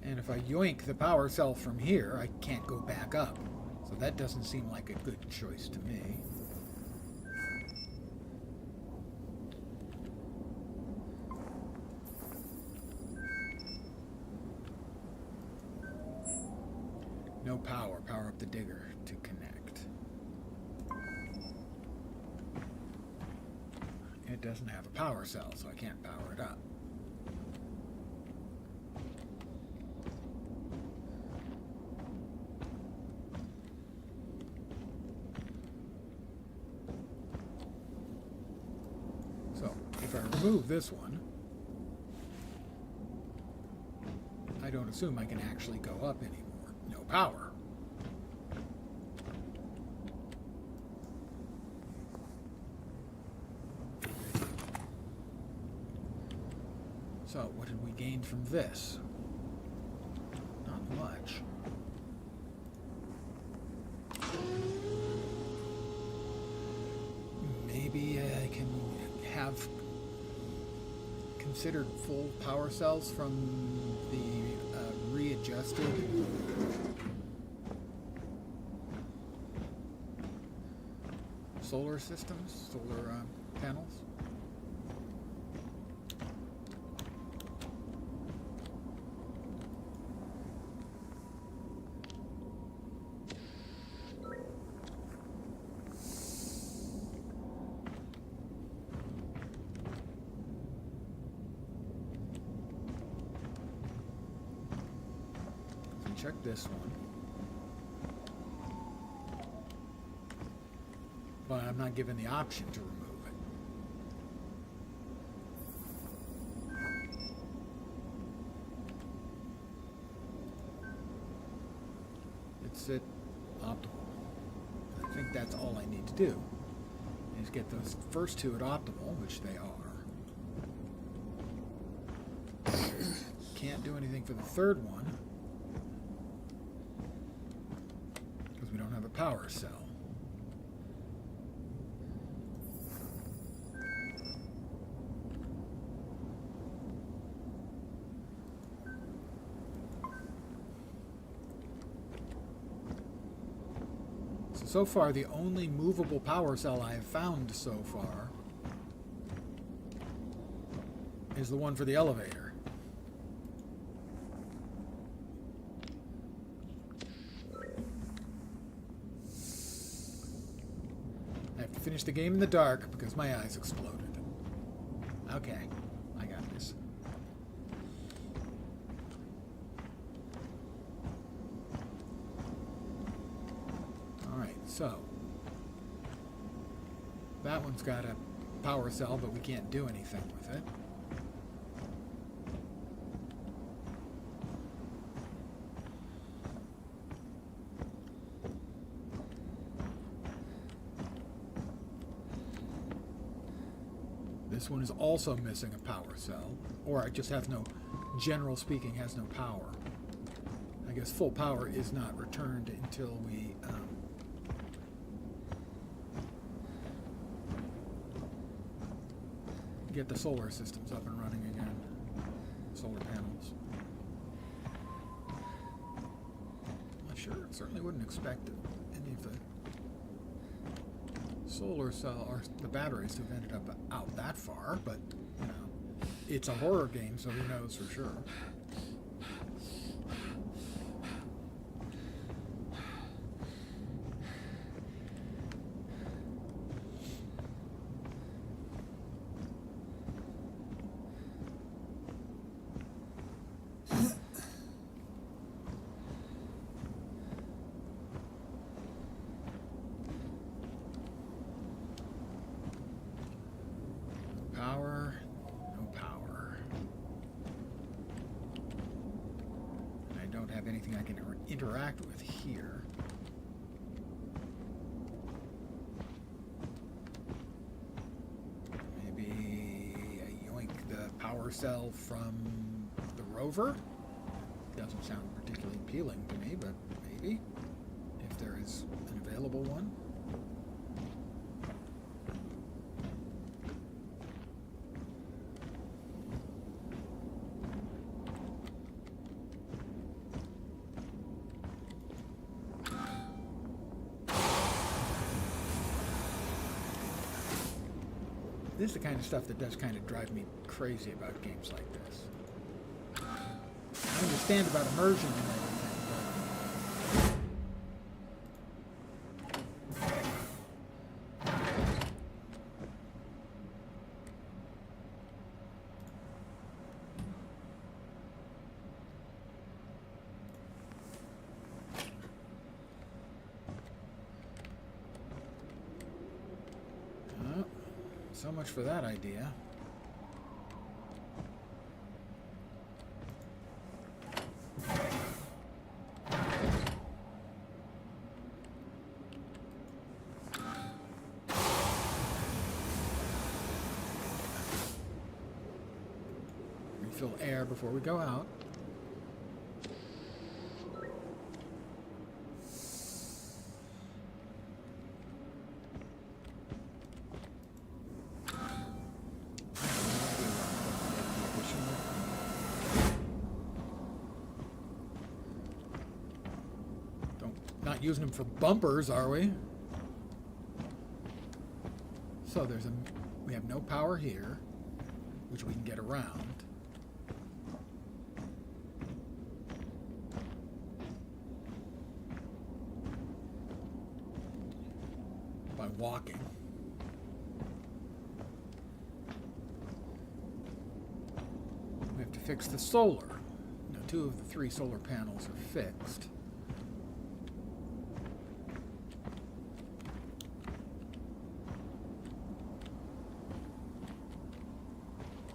A: And if I yoink the power cell from here, I can't go back up. So that doesn't seem like a good choice to me. No power. Power up the digger to connect. It doesn't have a power cell, so I can't power it up. So, if I remove this one, I don't assume I can actually go up anymore. No power. So, what did we gain from this? Not much. Maybe I can have considered full power cells from the readjusted solar systems, solar panels. Check this one. But I'm not given the option to remove it. It's at optimal. I think that's all I need to do, is get those first two at optimal, which they are. Can't do anything for the third one, we don't have a power cell. So far, the only movable power cell I have found so far is the one for the elevator. Finish the game in the dark because my eyes exploded. Okay, I got this. Alright, so that one's got a power cell, but we can't do anything with it. This one is also missing a power cell, or it just has no, general speaking, has no power. I guess full power is not returned until we get the solar systems up and running again. Solar panels. Well, sure, certainly wouldn't expect any of the solar cell or the batteries to have ended up out that far, but you know, it's a horror game, so who knows for sure. Power, no power. I don't have anything I can interact with here. Maybe I yoink the power cell from the rover? Doesn't sound particularly appealing to me, but maybe, if there is an available one. This is the kind of stuff that does kind of drive me crazy about games like this. I understand about immersion and everything, but So much for that idea. Refill air before we go out. Not using them for bumpers, are we? So we have no power here, which we can get around. By walking. We have to fix the solar. Now, 2 of the 3 solar panels are fixed.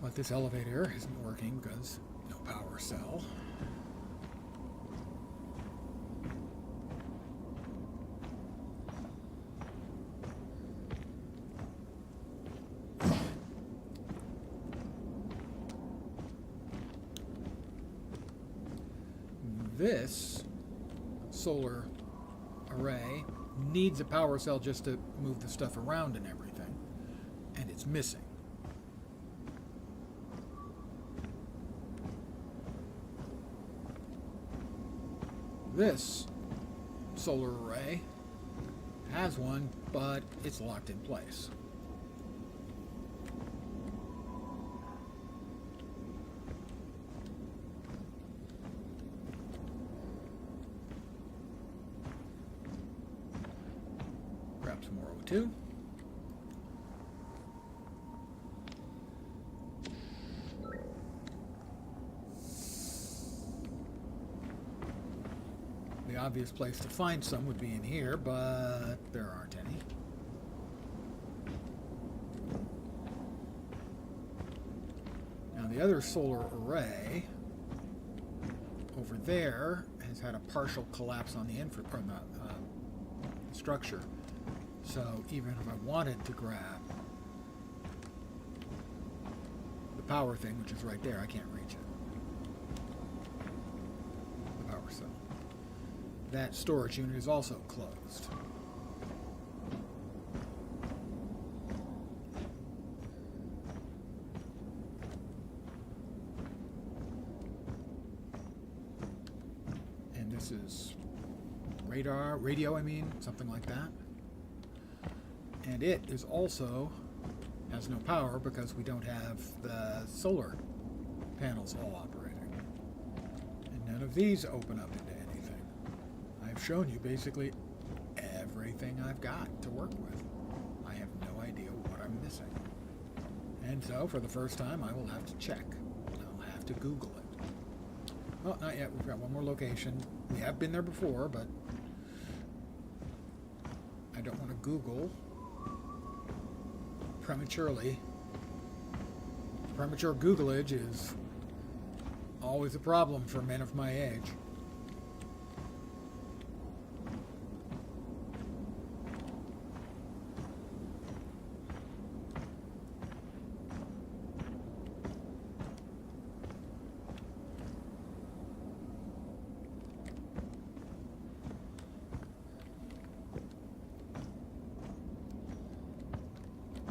A: But this elevator isn't working because no power cell. This solar array needs a power cell just to move the stuff around and everything, and it's missing. This solar array has one, but it's locked in place. Grab some more O2. The obvious place to find some would be in here, but there aren't any. Now the other solar array over there has had a partial collapse on the structure. So even if I wanted to grab the power thing, which is right there, I can't reach it. The power cell. That storage unit is also closed. And this is radio, I mean, something like that. And it is also has no power because we don't have the solar panels all operating. And none of these open up into anything. I've shown you basically everything I've got to work with. I have no idea what I'm missing. And so, for the first time, I will have to check. I'll have to Google it. Well, not yet. We've got one more location. We have been there before, but I don't want to Google prematurely. Premature Googlage is always a problem for men of my age.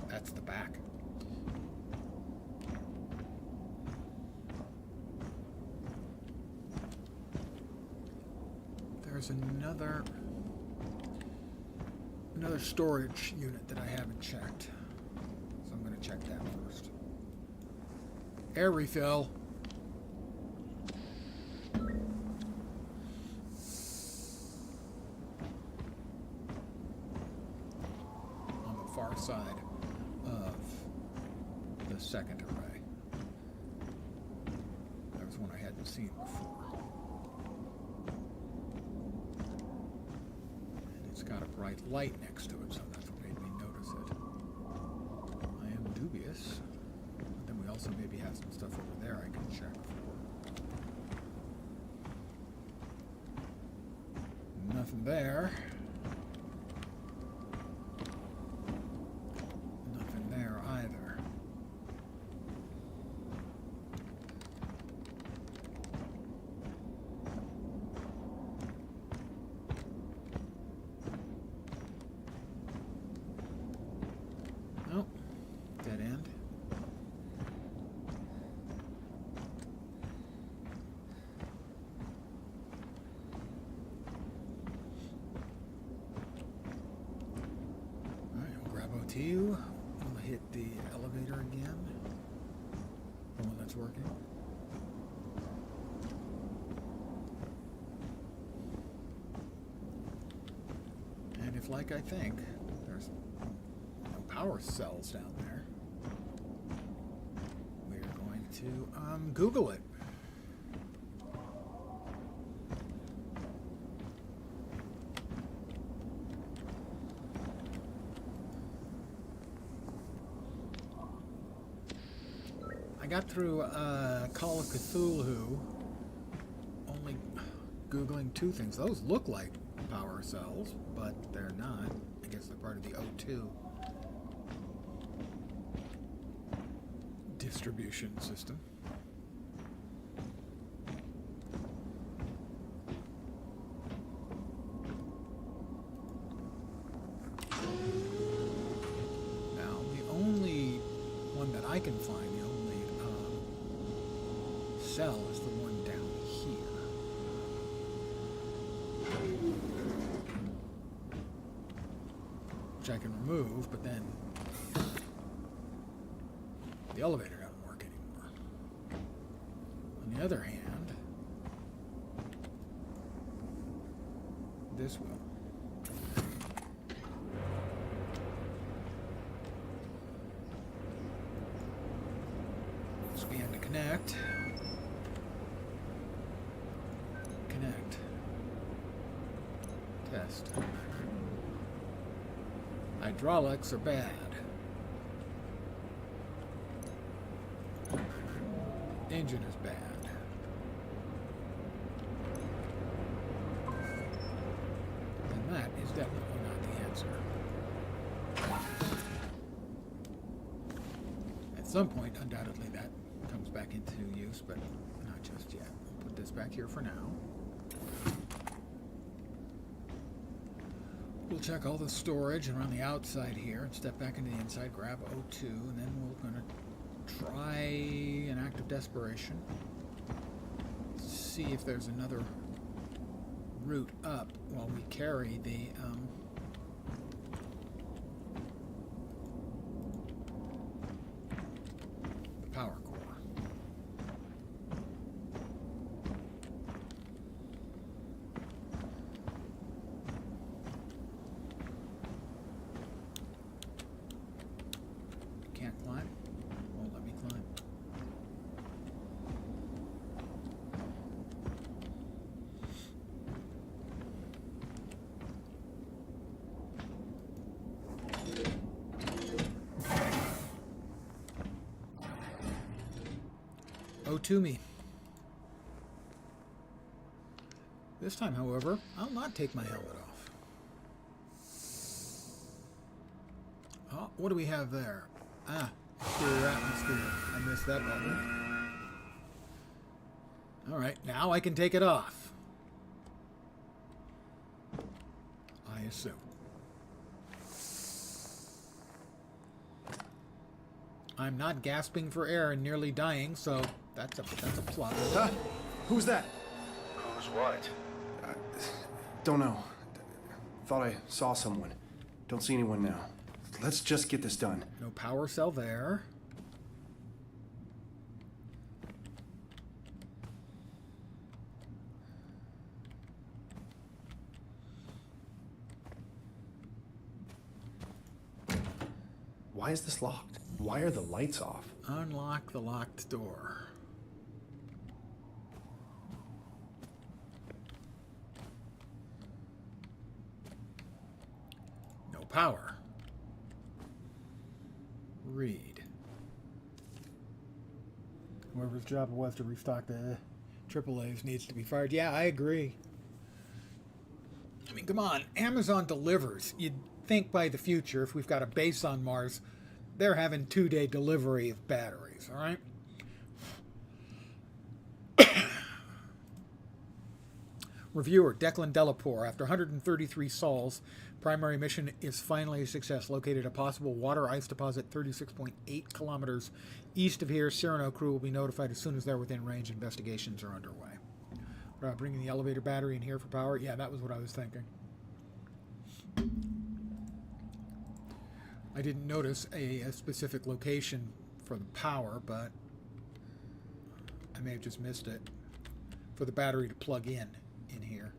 A: That's the back. There's another storage unit that I haven't checked. So I'm going to check that first. Air refill. On the far side of the second array. That was one I hadn't seen before. And it's got a bright light next to it, so that's what made me notice it. I am also maybe have some stuff over there I can check for. Nothing there. Nothing there either. Nope. Dead end. Alright, we'll grab OTU. We'll hit the elevator again. The one that's working. And if, like I think, there's no power cells down there, we're going to Google it. I got through Call of Cthulhu only Googling two things. Those look like power cells, but they're not. I guess they're part of the O2 distribution system. Now, the only one that I can find, the only cell is the one down here. Which I can remove, but then the elevator doesn't work anymore. On the other hand, this will. Scan to connect. Connect. Test. Hydraulics are bad. Engine is bad. And that is definitely not the answer. At some point, undoubtedly, that comes back into use, but not just yet. Put this back here for now. We'll check all the storage around the outside here and step back into the inside, grab O2, and then we're going to try an act of desperation. See if there's another route up while we carry the power core. Can't climb? Won't let me climb. Oh, to me. This time, however, I'll not take my helmet off. Oh, what do we have there? Ah, exterior atmosphere. I missed that button. Alright, now I can take it off. I assume. I'm not gasping for air and nearly dying, so that's a plus.
B: Huh? Who's that?
D: Who's what?
B: Don't know. Thought I saw someone. Don't see anyone now. Let's just get this done.
A: No power cell there.
B: Why is this locked? Why are the lights off?
A: Unlock the locked door. No power. Read. Whoever's job it was to restock the AAAs needs to be fired. Yeah, I agree. I mean, come on. Amazon delivers. You'd think by the future, if we've got a base on Mars, they're having 2-day delivery of batteries, all right? Reviewer, Declan Delapour. After 133 sols, primary mission is finally a success. Located a possible water ice deposit 36.8 kilometers east of here. Cyrano crew will be notified as soon as they're within range. Investigations are underway. Bringing the elevator battery in here for power? Yeah, that was what I was thinking. I didn't notice a specific location for the power, but I may have just missed it. For the battery to plug in here.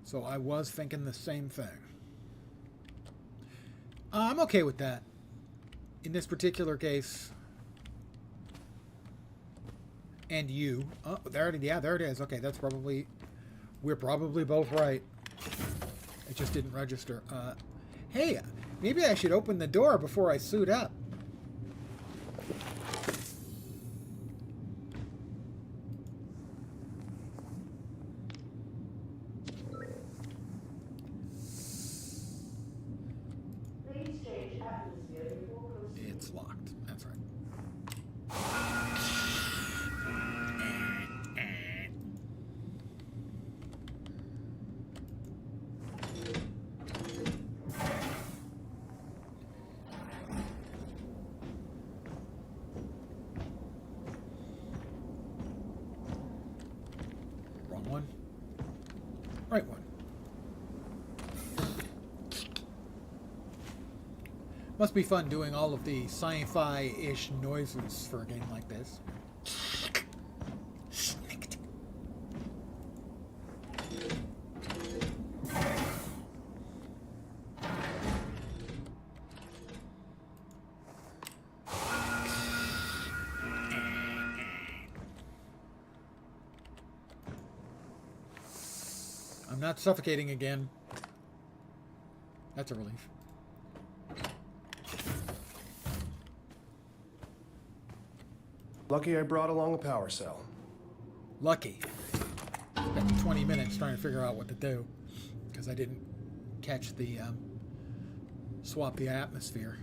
A: So I was thinking the same thing. I'm okay with that. In this particular case. And you. Oh, there it is. Yeah, there it is. Okay, that's probably... We're probably both right. It just didn't register. Hey, maybe I should open the door before I suit up. It's locked. That's right. Wrong one. Right one. Must be fun doing all of the sci-fi-ish noises for a game like this. I'm not suffocating again. That's a relief.
B: Lucky I brought along a power cell.
A: Lucky. Spent 20 minutes trying to figure out what to do because I didn't catch the swap the atmosphere.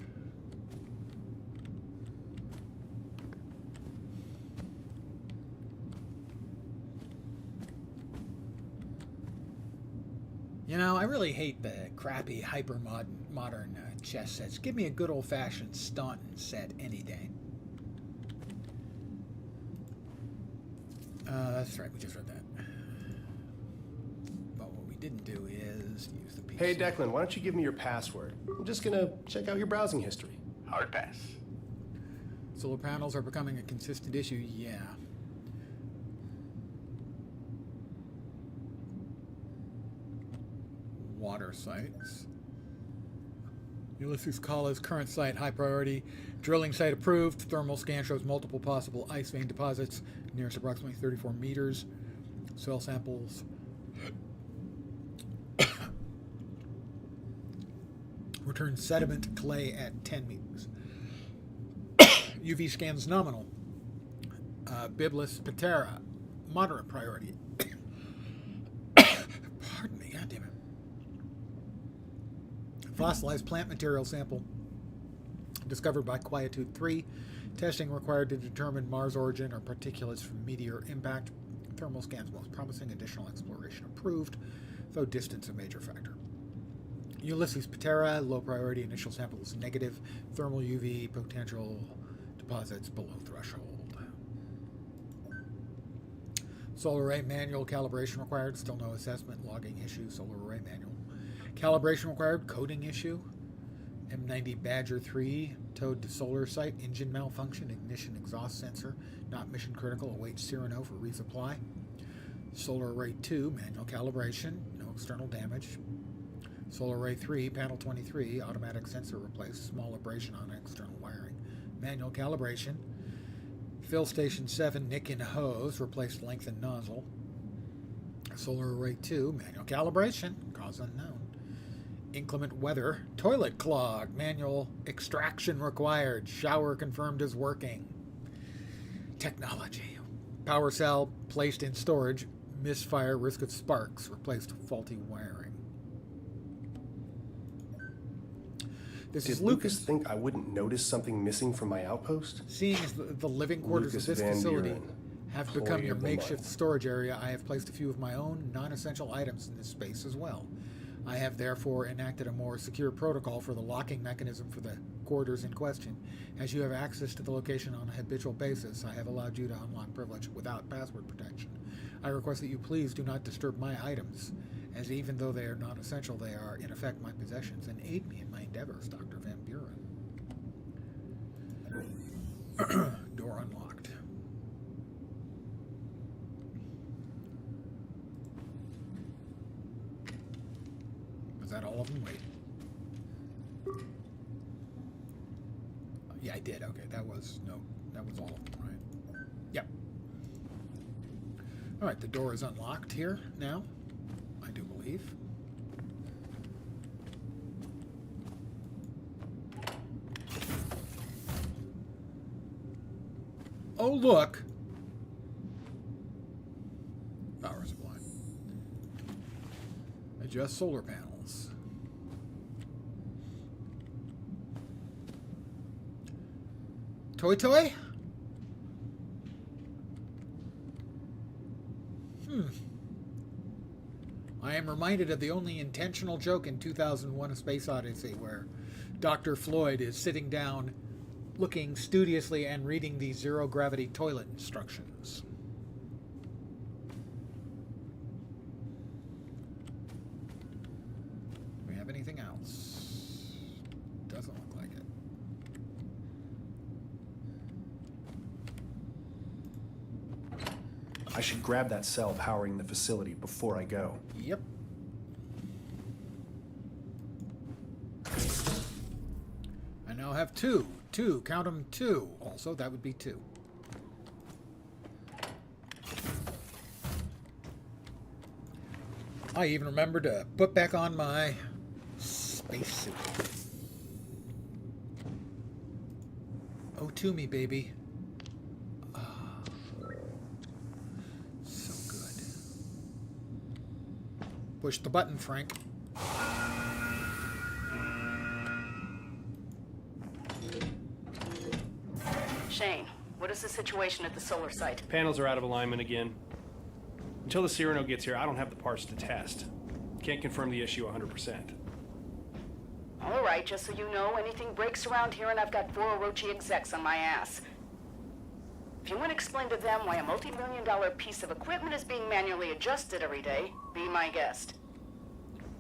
A: You know, I really hate the crappy hyper-modern chess sets. Give me a good old-fashioned Staunton set any day. That's right, we just read that. But what we didn't do is use the PC.
B: Hey, Declan, why don't you give me your password? I'm just gonna check out your browsing history.
E: Hard pass.
A: Solar panels are becoming a consistent issue, yeah. Water sites. Ulysses Kala's current site, high priority. Drilling site approved. Thermal scan shows multiple possible ice vein deposits. Nearest approximately 34 meters. Soil samples. Return sediment clay at 10 meters. UV scans nominal. Biblis patera, moderate priority. Pardon me, goddammit. Fossilized plant material sample discovered by Quietude 3. Testing required to determine Mars origin or particulates from meteor impact. Thermal scans most promising. Additional exploration approved, though distance a major factor. Ulysses Patera, low priority. Initial sample is negative. Thermal UV potential deposits below threshold. Solar array manual calibration required. Still no assessment. Logging issue. Solar array manual. Calibration required. Coding issue. M90 Badger 3 towed to solar site. Engine malfunction. Ignition exhaust sensor. Not mission critical. Awaits Cyrano for resupply. Solar array 2 manual calibration. No external damage. Solar array 3 panel 23 automatic sensor replaced. Small abrasion on external wiring. Manual calibration. Fill station 7 nick in hose. Replaced lengthened nozzle. Solar array 2 manual calibration. Cause unknown. Inclement weather. Toilet clogged. Manual extraction required. Shower confirmed as working. Technology. Power cell placed in storage. Misfire, risk of sparks. Replaced faulty wiring. This
B: Did
A: is
B: Lucas think I wouldn't notice something missing from my outpost?
A: Seeing as the living quarters
B: Lucas
A: of this
B: Van
A: facility
B: Buren,
A: have
B: employee
A: become your
B: of the
A: makeshift
B: month.
A: storage area, I have placed a few of my own non-essential items in this space as well. I have therefore enacted a more secure protocol for the locking mechanism for the quarters in question. As you have access to the location on a habitual basis, I have allowed you to unlock privilege without password protection. I request that you please do not disturb my items, as even though they are non-essential, they are in effect my possessions, and aid me in my endeavors, Dr. Van Buren. Door unlocked. Was that all of them? Wait. Yeah, I did. Okay, that was all of them, right? Yep. All right, the door is unlocked here now, I do believe. Oh, look. Power supply. Adjust solar panels. Toy toy? I am reminded of the only intentional joke in 2001: A Space Odyssey, where Dr. Floyd is sitting down, looking studiously and reading the zero-gravity toilet instructions. Do we have anything else? Doesn't look like it.
B: I should grab that cell powering the facility before I go.
A: Yep. I now have two. Count them, two. Also, that would be two. I even remember to put back on my spacesuit. Oh, to me, baby. Ah, so good. Push the button, Frank.
C: Shane, what is the situation at the solar site?
B: Panels are out of alignment again. Until the Cyrano gets here, I don't have the parts to test. Can't confirm the issue 100%.
C: All right, just so you know, anything breaks around here and I've got 4 Orochi execs on my ass. If you want to explain to them why a multi-million-dollar piece of equipment is being manually adjusted every day, be my guest.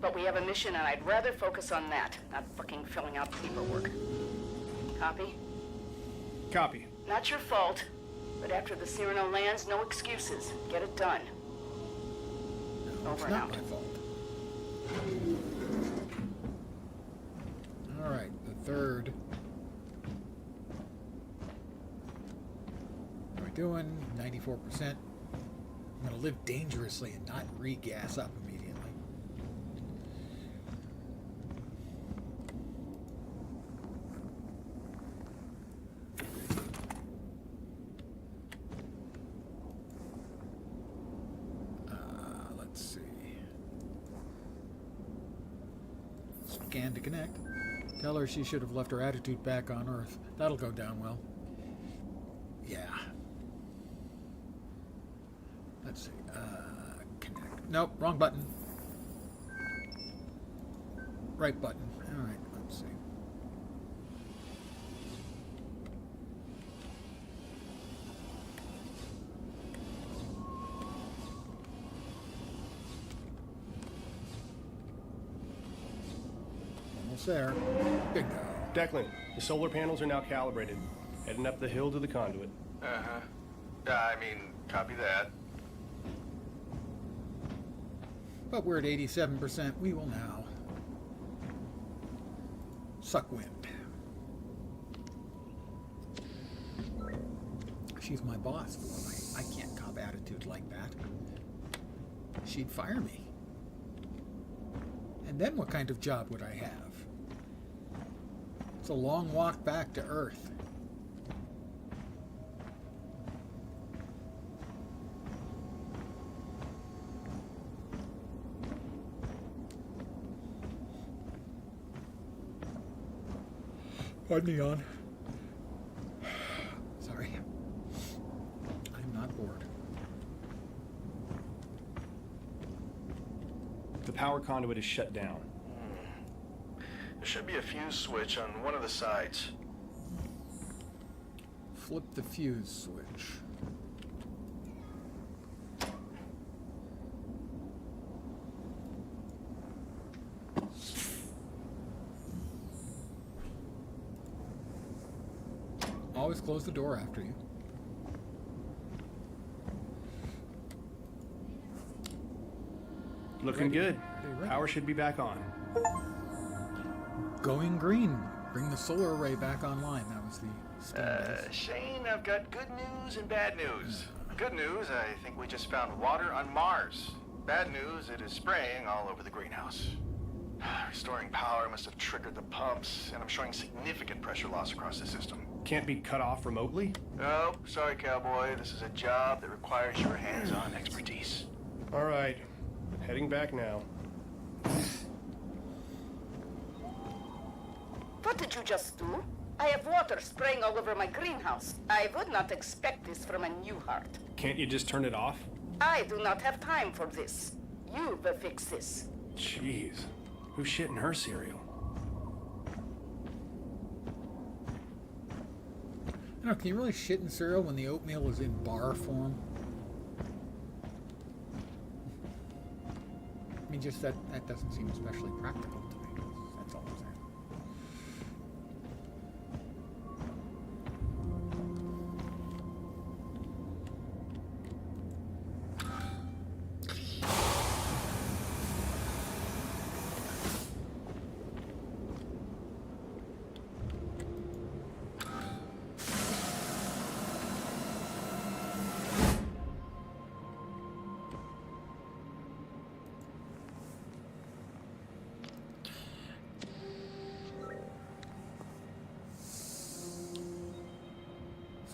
C: But we have a mission and I'd rather focus on that, not fucking filling out paperwork. Copy?
B: Copy.
C: Not your fault, but after the Cyrano lands, no excuses. Get it done.
A: No, it's
C: Over and
A: not
C: out.
A: my fault. All right, the third. What are we doing? 94%. I'm going to live dangerously and not re-gas up immediately. Let's see. Scan to connect. Tell her she should have left her attitude back on Earth. That'll go down well. Yeah. Let's see. Connect. Nope, wrong button. Right button. All right, let's see. Almost there. Bingo.
B: Declan, the solar panels are now calibrated. Heading up the hill to the conduit.
E: Uh-huh. I mean, copy that.
A: But we're at 87%. We will now suck wind. She's my boss. I can't cop attitude like that. She'd fire me. And And then what kind of job would I have? It's a long walk back to Earth. Pardon me, on. Sorry. I'm not bored.
B: The power conduit is shut down.
D: There should be a fuse switch on one of the sides.
A: Flip the fuse switch. Always close the door after you.
B: Looking good.
A: Ready.
B: Power should be back on.
A: Going green. Bring the solar array back online. That was the standard.
D: Shane, I've got good news and bad news. Good news, I think we just found water on Mars. Bad news, it is spraying all over the greenhouse. Restoring power must have triggered the pumps, and I'm showing significant pressure loss across the system.
B: Can't be cut off remotely?
D: Oh, sorry, cowboy. This is a job that requires your hands-on expertise.
B: All right. Heading back now.
C: What did you just do? I have water spraying all over my greenhouse. I would not expect this from a Newhart.
B: Can't you just turn it off?
C: I do not have time for this. You will fix this.
B: Jeez. Who's shitting her cereal?
A: I don't know, can you really shit in cereal when the oatmeal is in bar form? I mean, just that doesn't seem especially practical to me. That's all I'm saying.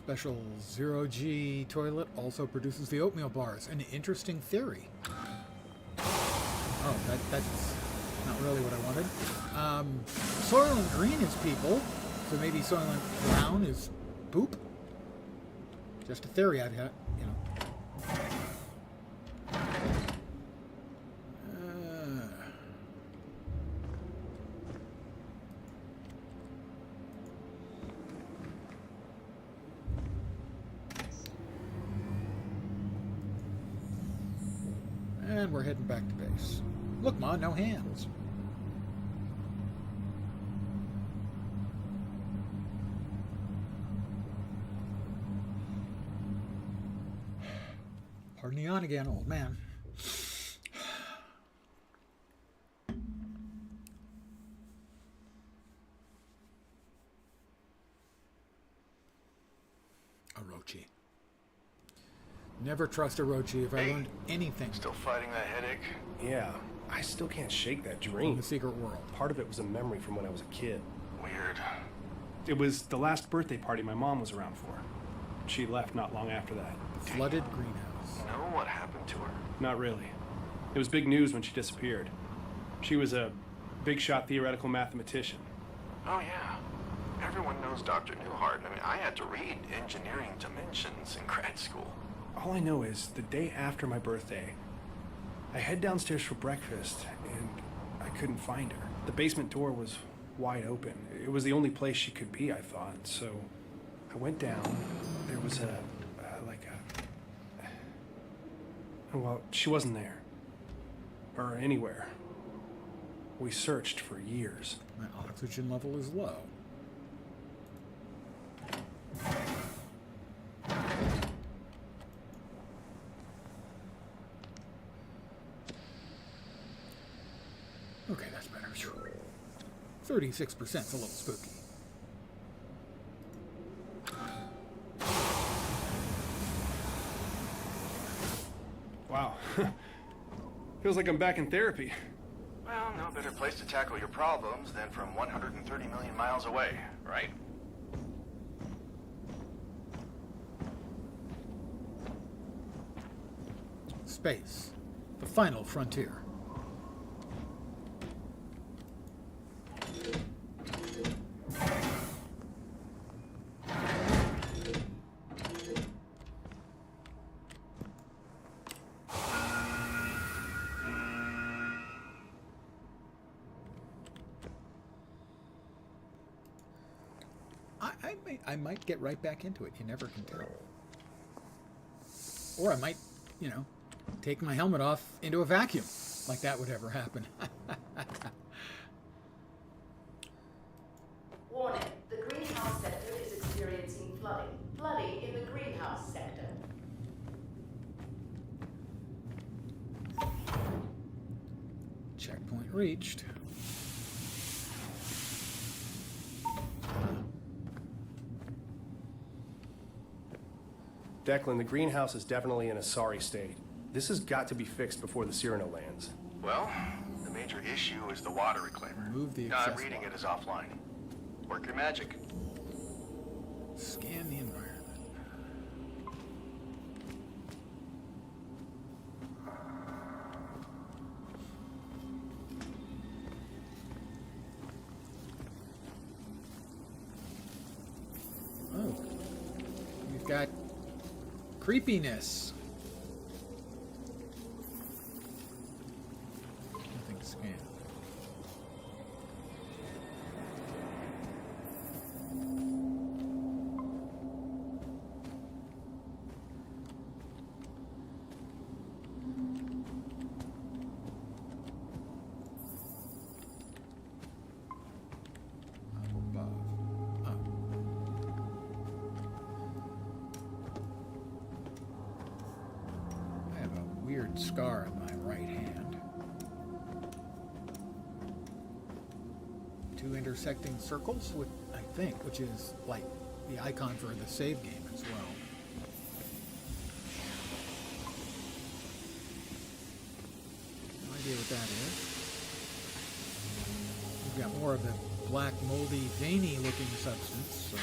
A: Special zero-G toilet also produces the oatmeal bars. An interesting theory. Oh, that's not really what I wanted. Soylent Green is people, so maybe Soylent Brown is poop. Just a theory I'd have, you know. And we're heading back to base. Look, Ma, no hands. Pardon the yawn again, old man. Orochi. Never trust Orochi if I learned anything
D: Still fighting that headache?
B: Yeah, I still can't shake that
A: in
B: dream.
A: the secret world.
B: Part of it was a memory from when I was a kid.
D: Weird.
B: It was the last birthday party my mom was around for. She left not long after that.
A: Flooded greenhouse.
D: Know what happened to her?
B: Not really. It was big news when she disappeared. She was a big shot theoretical mathematician.
D: Oh, yeah. Everyone knows Dr. Newhart. I mean, I had to read Engineering Dimensions in grad school.
B: All I know is the day after my birthday, I head downstairs for breakfast and I couldn't find her. The basement door was wide open. It was the only place she could be, I thought. So I went down. There was well, she wasn't there. Or anywhere. We searched for years.
A: My oxygen level is low. Okay, that's better. 36% is a little spooky.
B: Wow. Feels like I'm back in therapy.
D: Well, no better place to tackle your problems than from 130 million miles away, right?
A: Space. The final frontier. I might get right back into it. You never can tell. Or I might, you know, take my helmet off into a vacuum. Like that would ever happen.
C: Warning, the greenhouse sector is experiencing flooding. Flooding in the greenhouse sector.
A: Checkpoint reached.
B: Declan, the greenhouse is definitely in a sorry state. This has got to be fixed before the Cyrano lands.
D: Well, the major issue is the water reclaimer.
A: Remove the
D: I'm
A: excess
D: reading
A: water.
D: it as offline. Work your magic.
A: Scan the environment. Oh. We've got creepiness. Nothing to scan. Up above. Up. I have a weird scar on my right hand. Two intersecting circles, with, I think, which is like the icon for the save game as well. No idea what that is. We've got more of the black, moldy, veiny looking substance. So.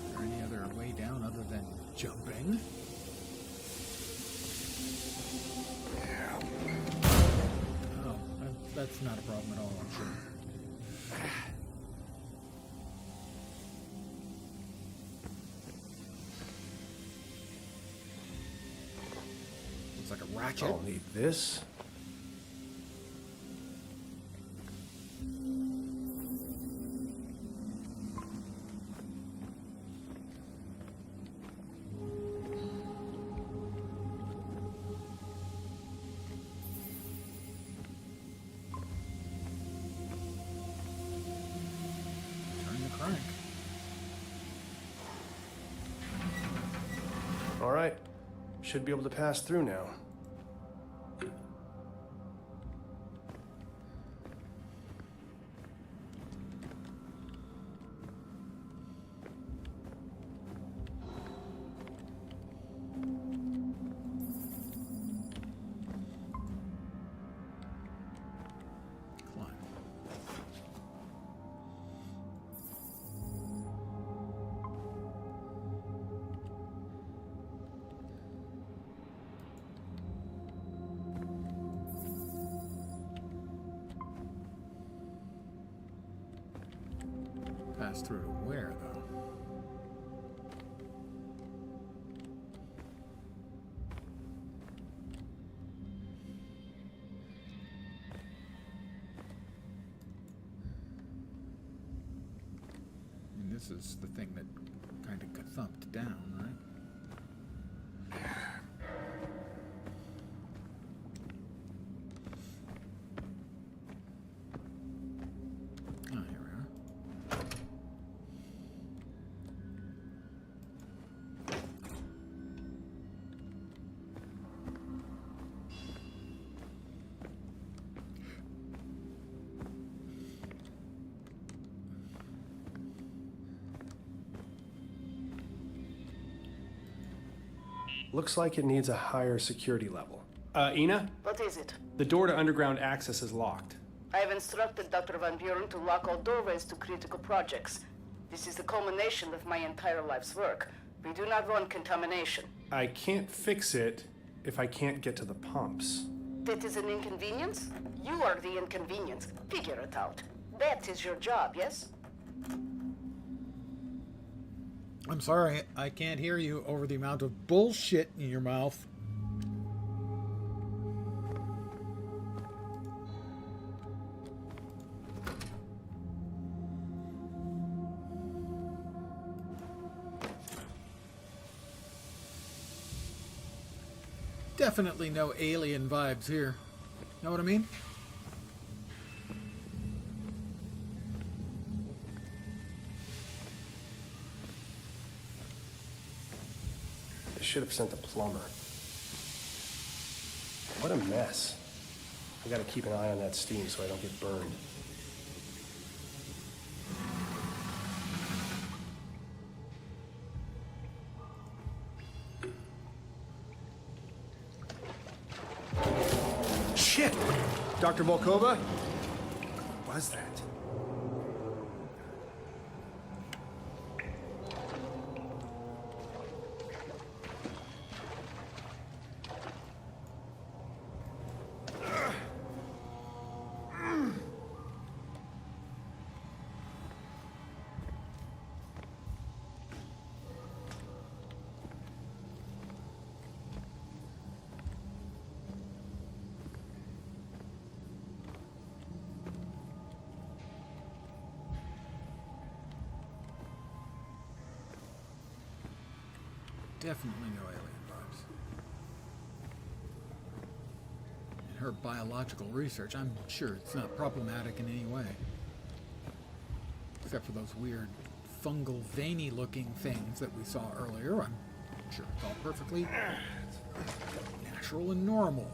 A: Is there any other way down other than jumping? Oh, that's not a problem at all, I'm sure. Looks like a ratchet.
B: I'll need this.
A: Turn the crank.
B: All right. Should be able to pass through now.
A: Climb. Pass through to where, though? And this is the thing that kind of got thumped down, right? Ah, here we are.
B: Looks like it needs a higher security level. Ina?
C: What is it?
B: The door to underground access is locked.
C: I have instructed Dr. Van Buren to lock all doorways to critical projects. This is the culmination of my entire life's work. We do not want contamination.
B: I can't fix it if I can't get to the pumps.
C: That is an inconvenience? You are the inconvenience. Figure it out. That is your job, yes?
A: I'm sorry, I can't hear you over the amount of bullshit in your mouth. Definitely no alien vibes here. Know what I mean?
B: They should have sent a plumber. What a mess. I gotta keep an eye on that steam so I don't get burned. Shit! Dr. Volkova? What was that?
A: Definitely no alien vibes. In her biological research, I'm sure it's not problematic in any way. Except for those weird fungal, veiny looking things that we saw earlier. I'm sure it's all perfectly natural and normal.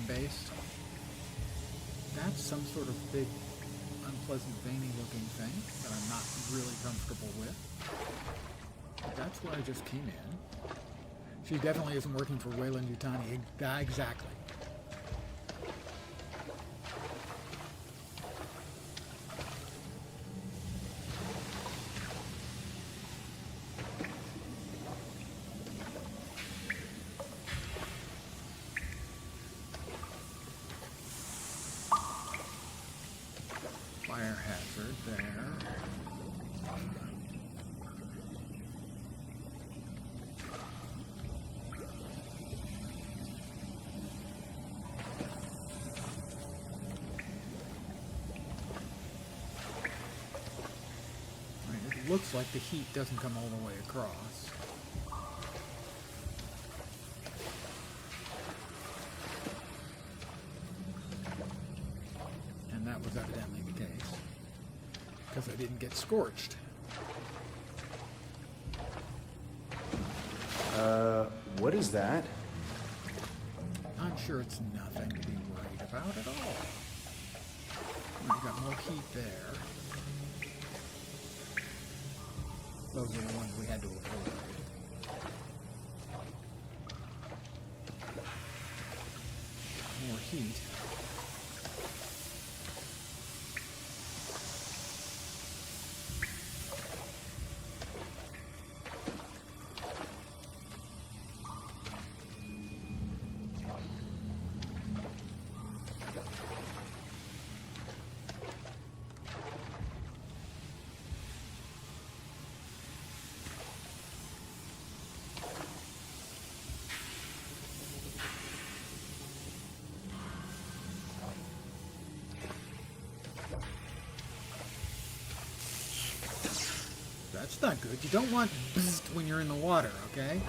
A: Based. That's some sort of big, unpleasant, veiny looking thing that I'm not really comfortable with. But that's where I just came in. She definitely isn't working for Weyland Yutani. Exactly. Fire hazard there. It looks like the heat doesn't come all the way across. And that was evidently the case. Because I didn't get scorched.
B: What is that?
A: I'm sure it's nothing to be worried about at all. I got more heat there. Those are the ones we had to avoid. More heat. That's not good. You don't want bzzzt when you're in the water, okay?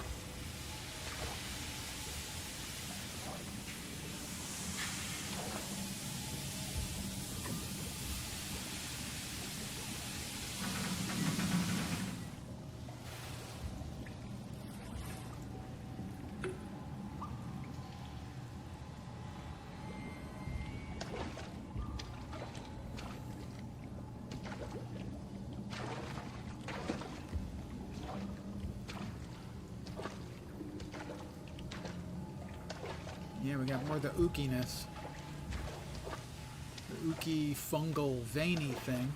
A: Yeah, we got more of the ookiness. The ooky, fungal, veiny thing.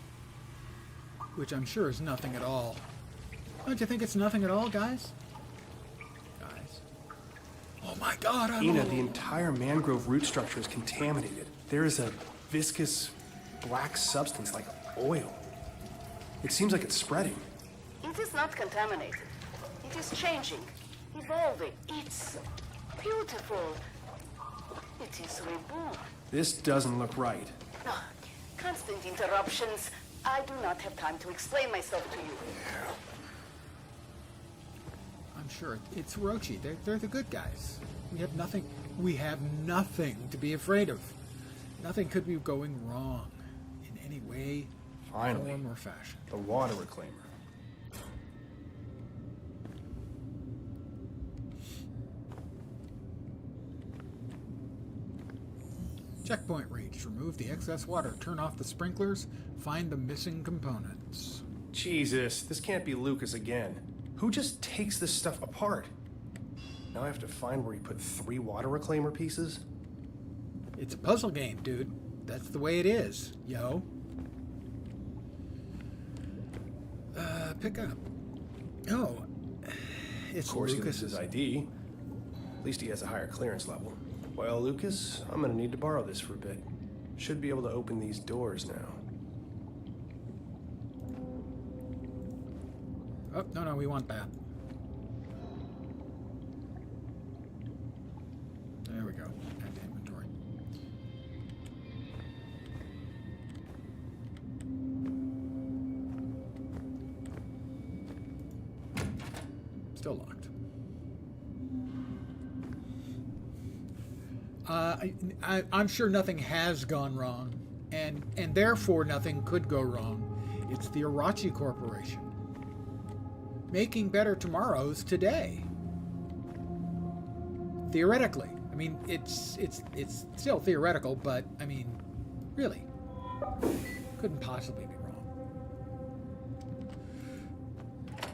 A: Which I'm sure is nothing at all. Don't you think it's nothing at all, guys? Guys. Oh my god,
B: Ina, the entire mangrove root structure is contaminated. There is a viscous black substance like oil. It seems like it's spreading.
C: It is not contaminated. It is changing, evolving. It's beautiful. It is reborn.
B: This doesn't look right.
C: Ah, constant interruptions. I do not have time to explain myself to you.
A: I'm sure it's Orochi. They're the good guys. We have nothing. We have nothing to be afraid of. Nothing could be going wrong in any way,
B: Finally,
A: form, or fashion.
B: the water reclaimer.
A: Checkpoint reached. Remove the excess water. Turn off the sprinklers. Find the missing components.
B: Jesus, this can't be Lucas again. Who just takes this stuff apart? Now I have to find where he put 3 water reclaimer pieces?
A: It's a puzzle game, dude. That's the way it is, yo. Pick up. Oh, it's
B: Of course, he
A: Lucas's.
B: loses his ID. At least he has a higher clearance level. Well, Lucas, I'm gonna need to borrow this for a bit. Should be able to open these doors now.
A: Oh, no, we want that. There we go. Add to inventory. Still locked. I'm sure nothing has gone wrong, and therefore nothing could go wrong. It's the Orochi Corporation. Making better tomorrows today. Theoretically. I mean, it's still theoretical, but, I mean, really. Couldn't possibly be wrong.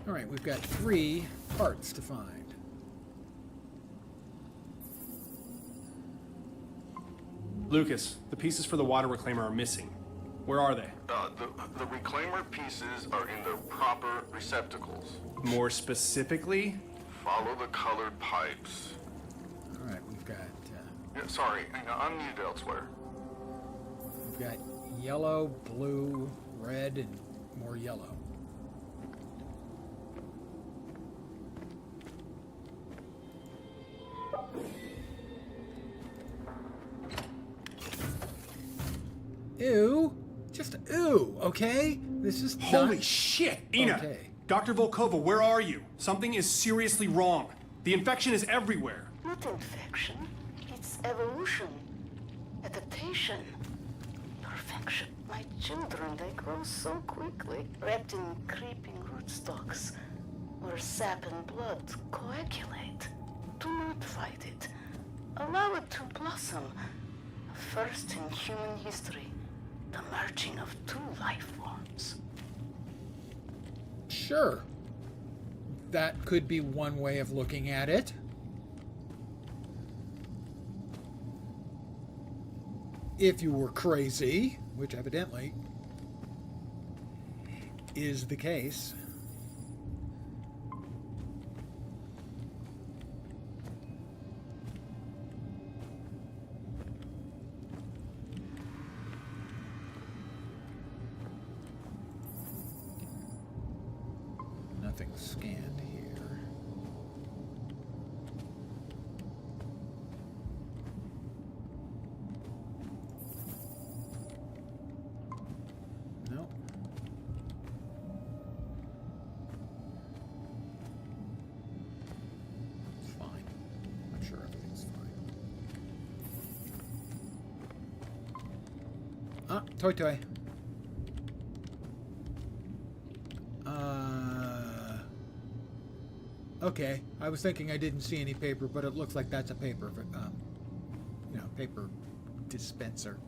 A: Alright, we've got 3 parts to find.
B: Lucas, the pieces for the water reclaimer are missing. Where are they?
E: The reclaimer pieces are in their proper receptacles.
B: More specifically?
E: Follow the colored pipes.
A: Alright, we've got
E: Sorry, I'm needed elsewhere.
A: we've got yellow, blue, red, and more yellow. Ew. Just ew, okay? This is
B: Holy
A: not...
B: shit! Ina!
A: Okay.
B: Dr. Volkova, where are you? Something is seriously wrong. The infection is everywhere.
C: Not infection. It's evolution. Adaptation. Perfection. My children, they grow so quickly. Wrapped in creeping rootstocks. Where sap and blood coagulate. Do not fight it. Allow it to blossom. First in human history. The merging of 2 life forms.
A: Sure. That could be one way of looking at it. If you were crazy, which evidently is the case. Nothing scanned here. Nope. It's fine. I'm sure everything's fine. Ah, Toy. Okay, I was thinking I didn't see any paper, but it looks like that's a paper, paper dispenser.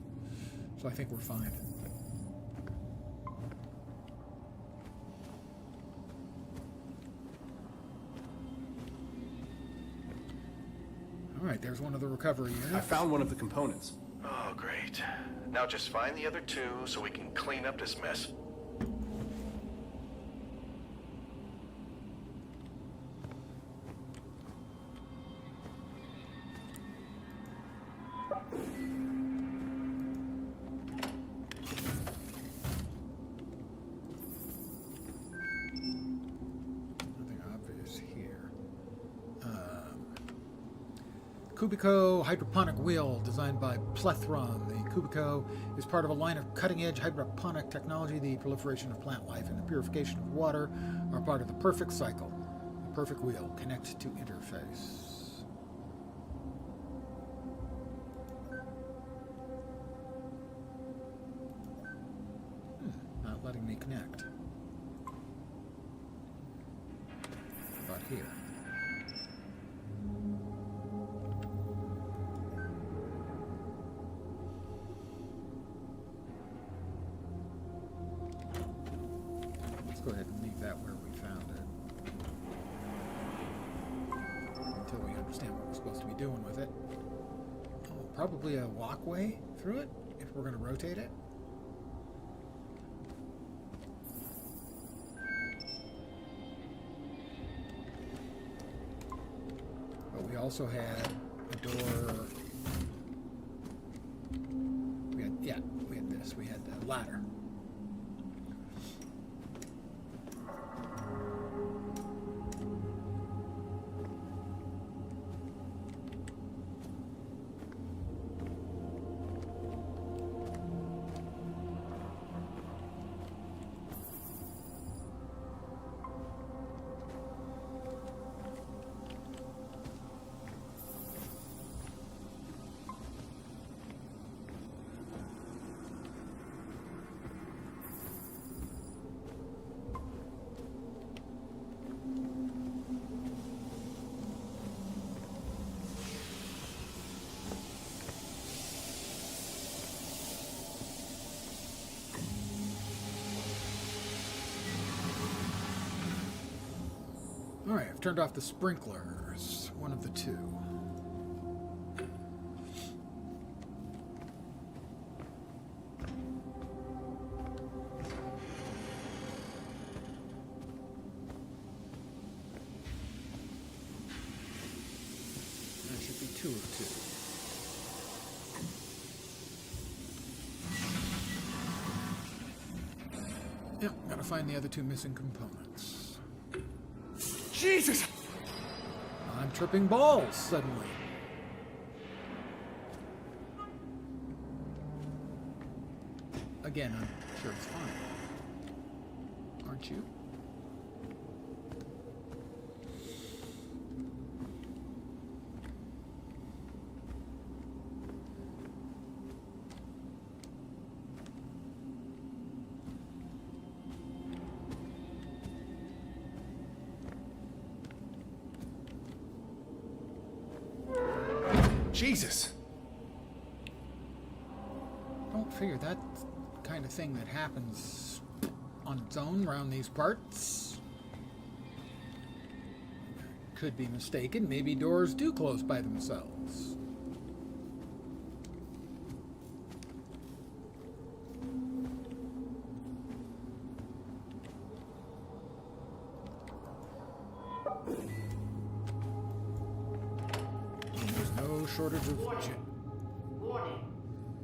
A: So I think we're fine. Alright, there's one of the recovery
B: I
A: units.
B: found one of the components.
D: Oh, great. Now just find the other two so we can clean up this mess.
A: Nothing obvious here. Kubico hydroponic wheel designed by Plethron. The Kubico is part of a line of cutting-edge hydroponic technology. The proliferation of plant life and the purification of water are part of the perfect cycle. The perfect wheel. Connect to interface. Not letting me connect. How about here? Let's go ahead and leave that where we found it. Until we understand what we're supposed to be doing with it. Oh, probably a walkway through it, if we're going to rotate it. But we also had a door. We had this. We had the ladder. Alright, I've turned off the sprinklers. One of the two. There should be two of two. Yep, gotta find the other two missing components. Jesus! I'm tripping balls suddenly. Again, I'm sure it's fine. Aren't you?
B: Jesus!
A: Don't figure that kind of thing that happens on its own around these parts. Could be mistaken. Maybe doors do close by themselves. There's no shortage of...
C: Warning.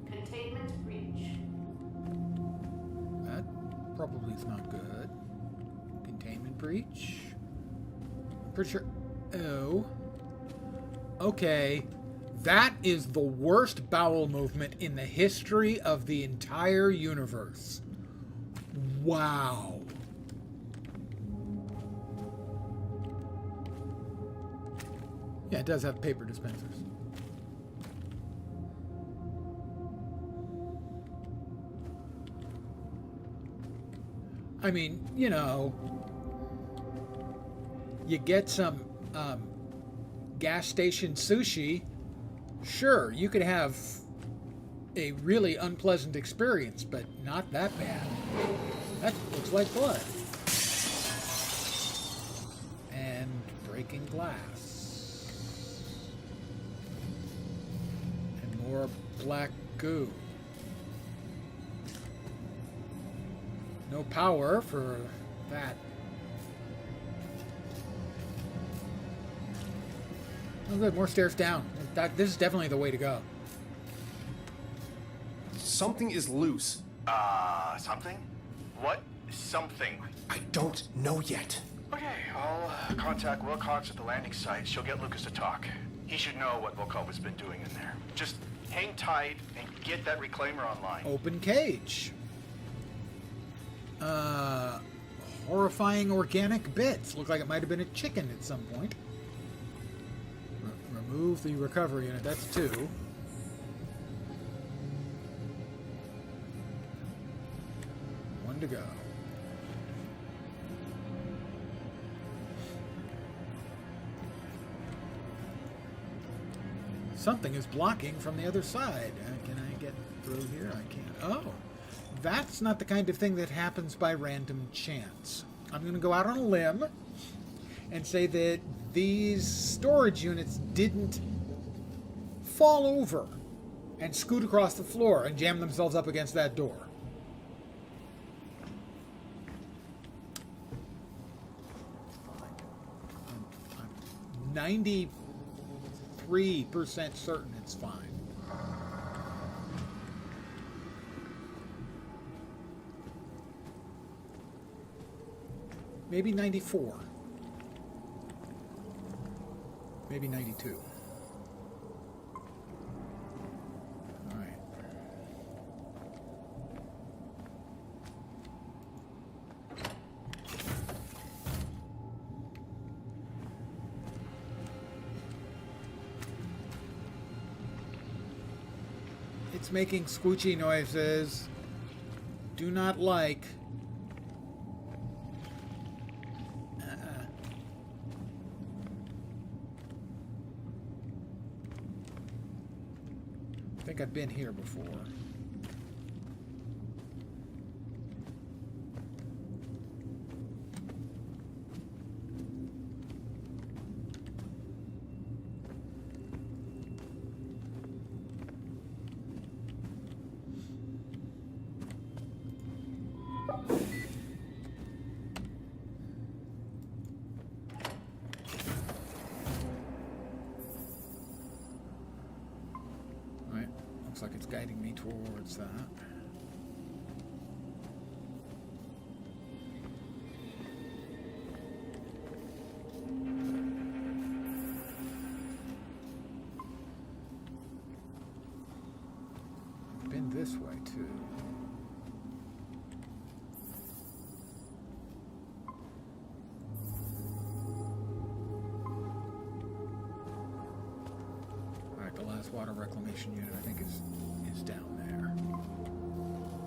C: Containment breach.
A: That probably is not good. Containment breach. I'm pretty sure... Oh. Okay. That is the worst bowel movement in the history of the entire universe. Wow. Yeah, it does have paper dispensers. I mean, you know, you get some gas station sushi, sure, you could have a really unpleasant experience, but not that bad. That looks like blood. And breaking glass. or black goo. No power for that. Oh good, more stairs down. This is definitely the way to go.
B: Something is loose.
D: Something? What? Something.
B: I don't know yet.
D: Okay, I'll contact Wilcox at the landing site. She'll get Lucas to talk. He should know what Volkova's been doing in there. Just hang tight and get that reclaimer online.
A: Open cage. Horrifying organic bits. Look like it might have been a chicken at some point. Remove the recovery unit. That's 2. One to go. Something is blocking from the other side. Can I get through here? I can't. Oh, that's not the kind of thing that happens by random chance. I'm going to go out on a limb and say that these storage units didn't fall over and scoot across the floor and jam themselves up against that door. I'm 93% certain it's fine. Maybe 94. Maybe 92. All right. It's making squoochy noises. Do not like. I think I've been here before. Looks like it's guiding me towards that. I've been this way too. The last water reclamation unit, I think, is down there.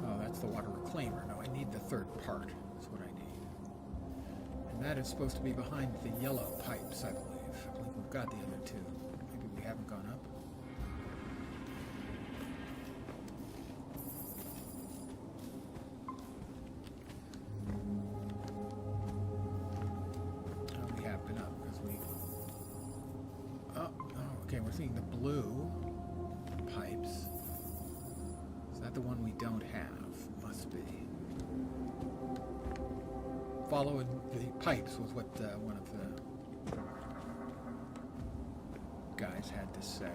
A: Oh, that's the water reclaimer. No, I need the third part. That's what I need. And that is supposed to be behind the yellow pipes, I believe. I believe we've got the other two. Maybe we haven't gone up. Oh, we have been up because we... Okay, we're seeing the blue pipes. Is that the one we don't have? Must be. Following the pipes was what one of the guys had to say.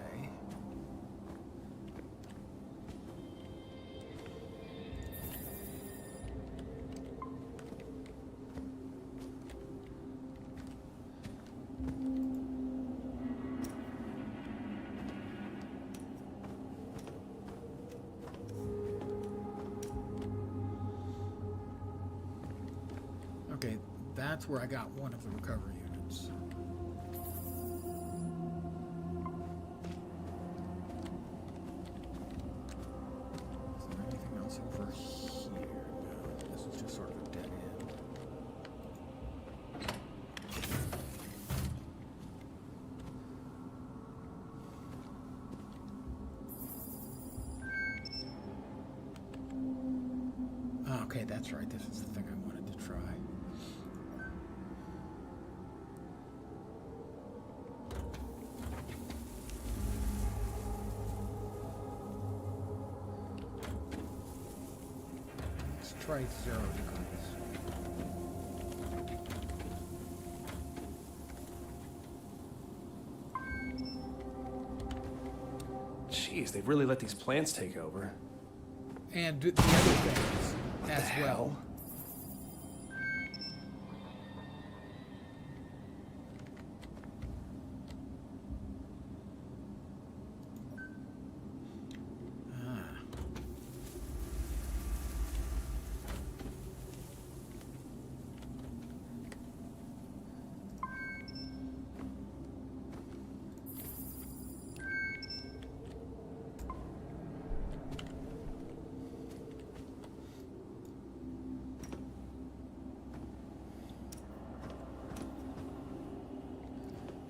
A: Okay, that's where I got one of the recovery units. Is there anything else over here? No, this is just sort of a dead end. Okay, that's right. This is the thing I wanted to try. try 0 degrees.
B: Jeez, they've really let these plants take over.
A: And the other things as
B: the
A: well.
B: hell?
A: Ah.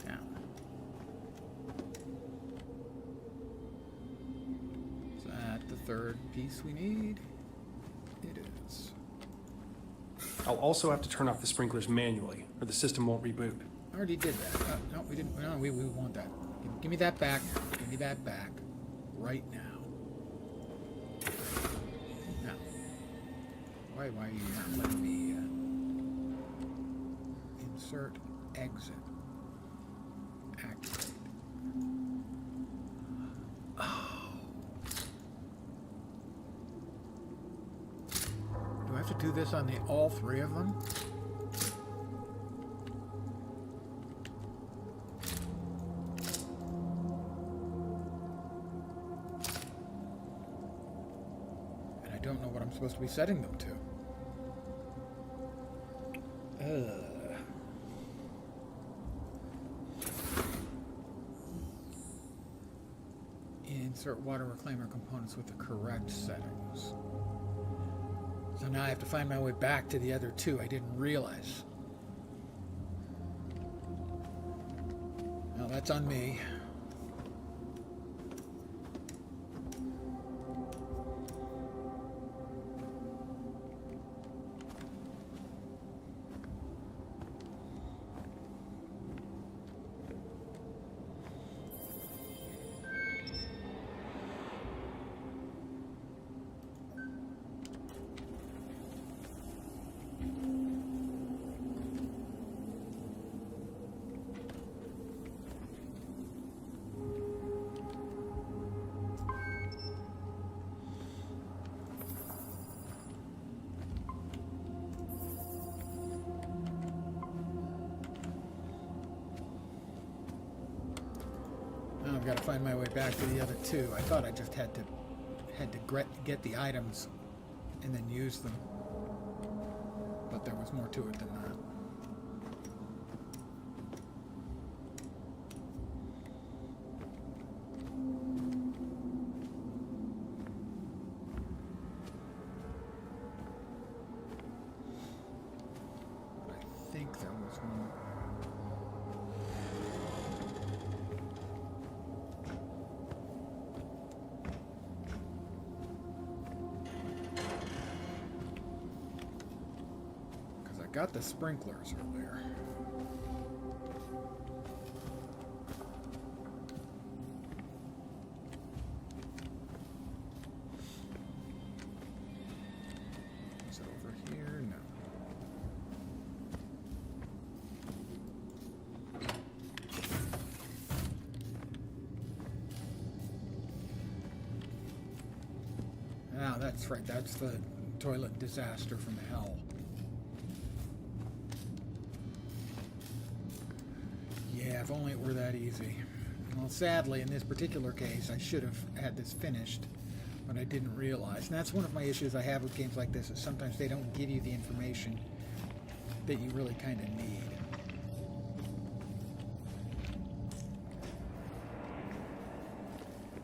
A: Now. Is that the third piece we need? It is.
B: I'll also have to turn off the sprinklers manually, or the system won't reboot.
A: I already did that. No, we didn't. No, we want that. Give me that back. Give me that back. Right now. Now. Why are you not letting me insert, exit, activate? Oh. Do I have to do this on all 3 of them? And I don't know what I'm supposed to be setting them to. Insert water reclaimer components with the correct settings. So now I have to find my way back to the other 2. I didn't realize. Well, that's on me. Now I've got to find my way back to the other 2. I thought I just had to get the items and then use them. But there was more to it than that. I think there was more. Got the sprinklers earlier. Is it over here? No. Ah, that's right. That's the toilet disaster from hell. Yeah, if only it were that easy. Well, sadly, in this particular case, I should have had this finished, but I didn't realize. And that's one of my issues I have with games like this, is sometimes they don't give you the information that you really kind of need.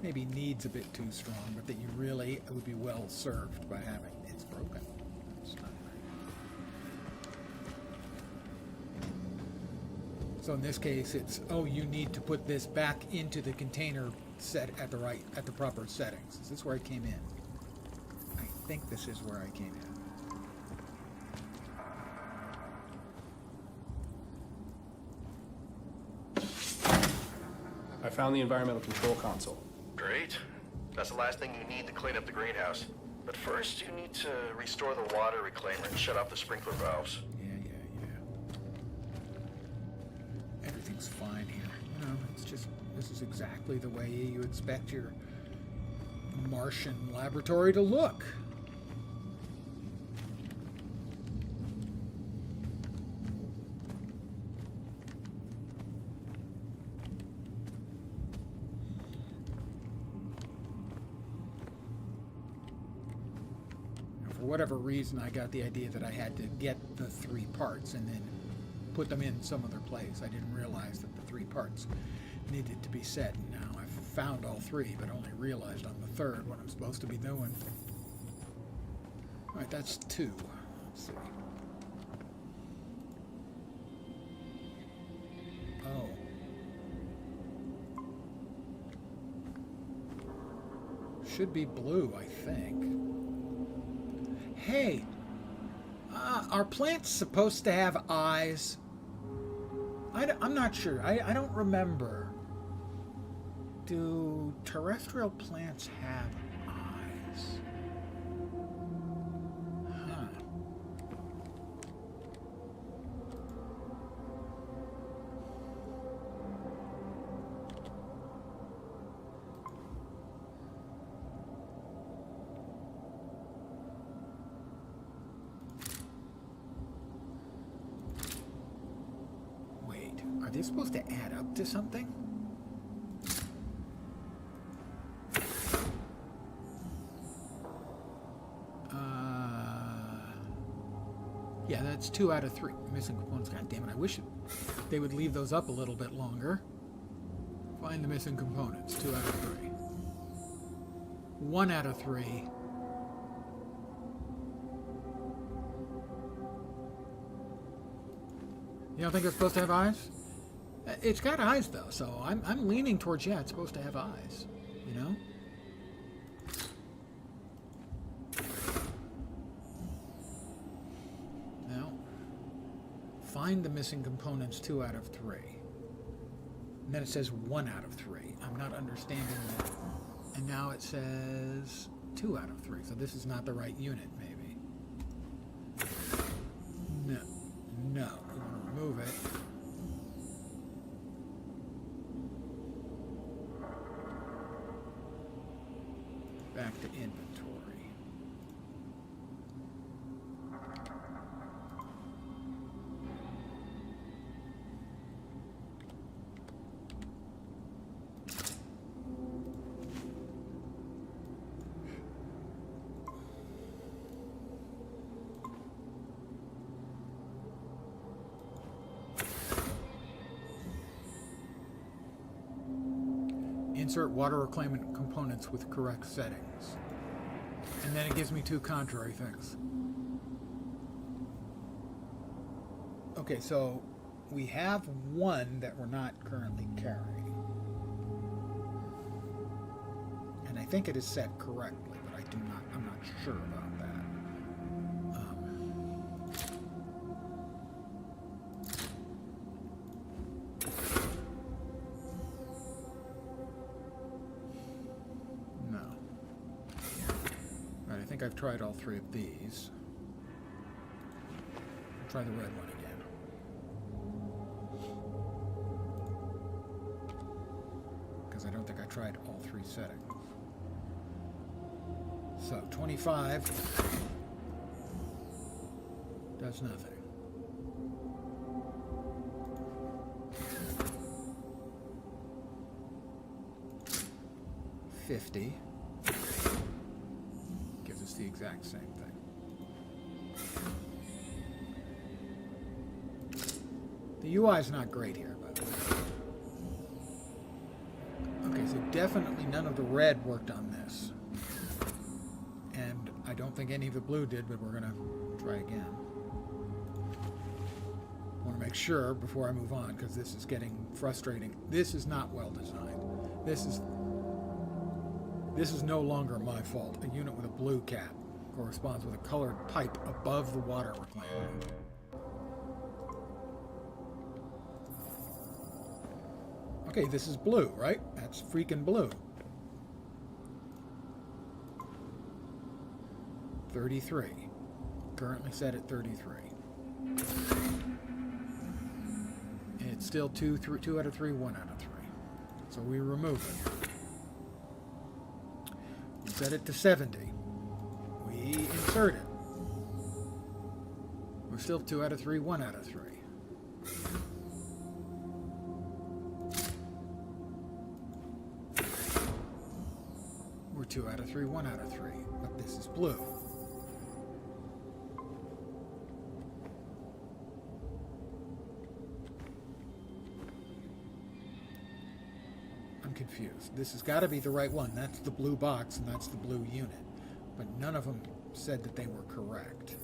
A: Maybe needs a bit too strong, but that you really would be well served by having. It's broken. It's not right. So in this case, it's, oh, you need to put this back into the container set at the proper settings. Is this where I came in? I think this is where I came in.
B: I found the environmental control console.
D: Great. That's the last thing you need to clean up the greenhouse. But first, you need to restore the water reclaimer and shut off the sprinkler valves.
A: Yeah. Everything's fine here. You know, it's just, this is exactly the way you expect your Martian laboratory to look. For whatever reason, I got the idea that I had to get the 3 parts and then put them in some other place. I didn't realize that the 3 parts needed to be set. Now I've found all 3, but only realized on the 3rd what I'm supposed to be doing. All right, that's 2. Let's see. Oh. Should be blue, I think. Hey, are plants supposed to have eyes? I'm not sure. I don't remember. Do terrestrial plants have eyes? Huh. Are they supposed to add up to something? Yeah, that's 2 out of 3 missing components. God damn it, I wish they would leave those up a little bit longer. Find the missing components. 2 out of 3. 1 out of 3. You don't think it's supposed to have eyes? It's got eyes, though, so I'm leaning towards, yeah, it's supposed to have eyes, you know? Now, find the missing components, 2 out of 3. And then it says 1 out of 3. I'm not understanding that. And now it says 2 out of 3, so this is not the right unit, maybe. No. We want to remove it. Back to inventory. Insert water reclaimant components with correct settings. And then it gives me 2 contrary things. Okay, so we have 1 that we're not currently carrying. And I think it is set correctly, but I'm not sure about that. I think I've tried all 3 of these. I'll try the red one again. Because I don't think I tried all 3 settings. So, 25 does nothing. 50. It's the exact same thing. The UI is not great here, by the way. Okay, so definitely none of the red worked on this. And I don't think any of the blue did, but we're going to try again. I want to make sure before I move on, because this is getting frustrating. This is not well designed. This is no longer my fault. A unit with a blue cap corresponds with a colored pipe above the water reclaimer. Okay, this is blue, right? That's freaking blue. 33. Currently set at 33. And it's still 2 out of 3, 1 out of 3. So we remove it. We set it to 70. We insert it. We're still 2 out of 3, 1 out of 3. We're 2 out of 3, 1 out of 3. But this is blue. I'm confused. This has got to be the right one. That's the blue box and that's the blue unit. But none of them said that they were correct.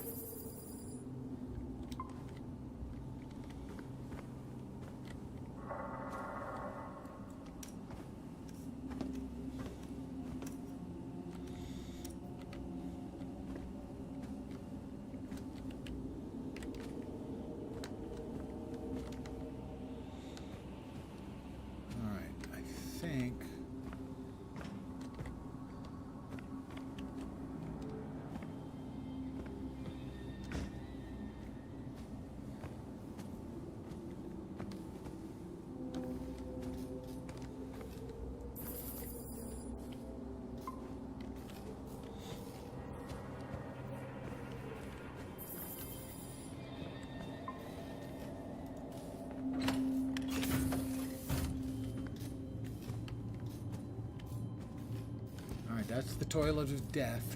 A: That's the toilet of death.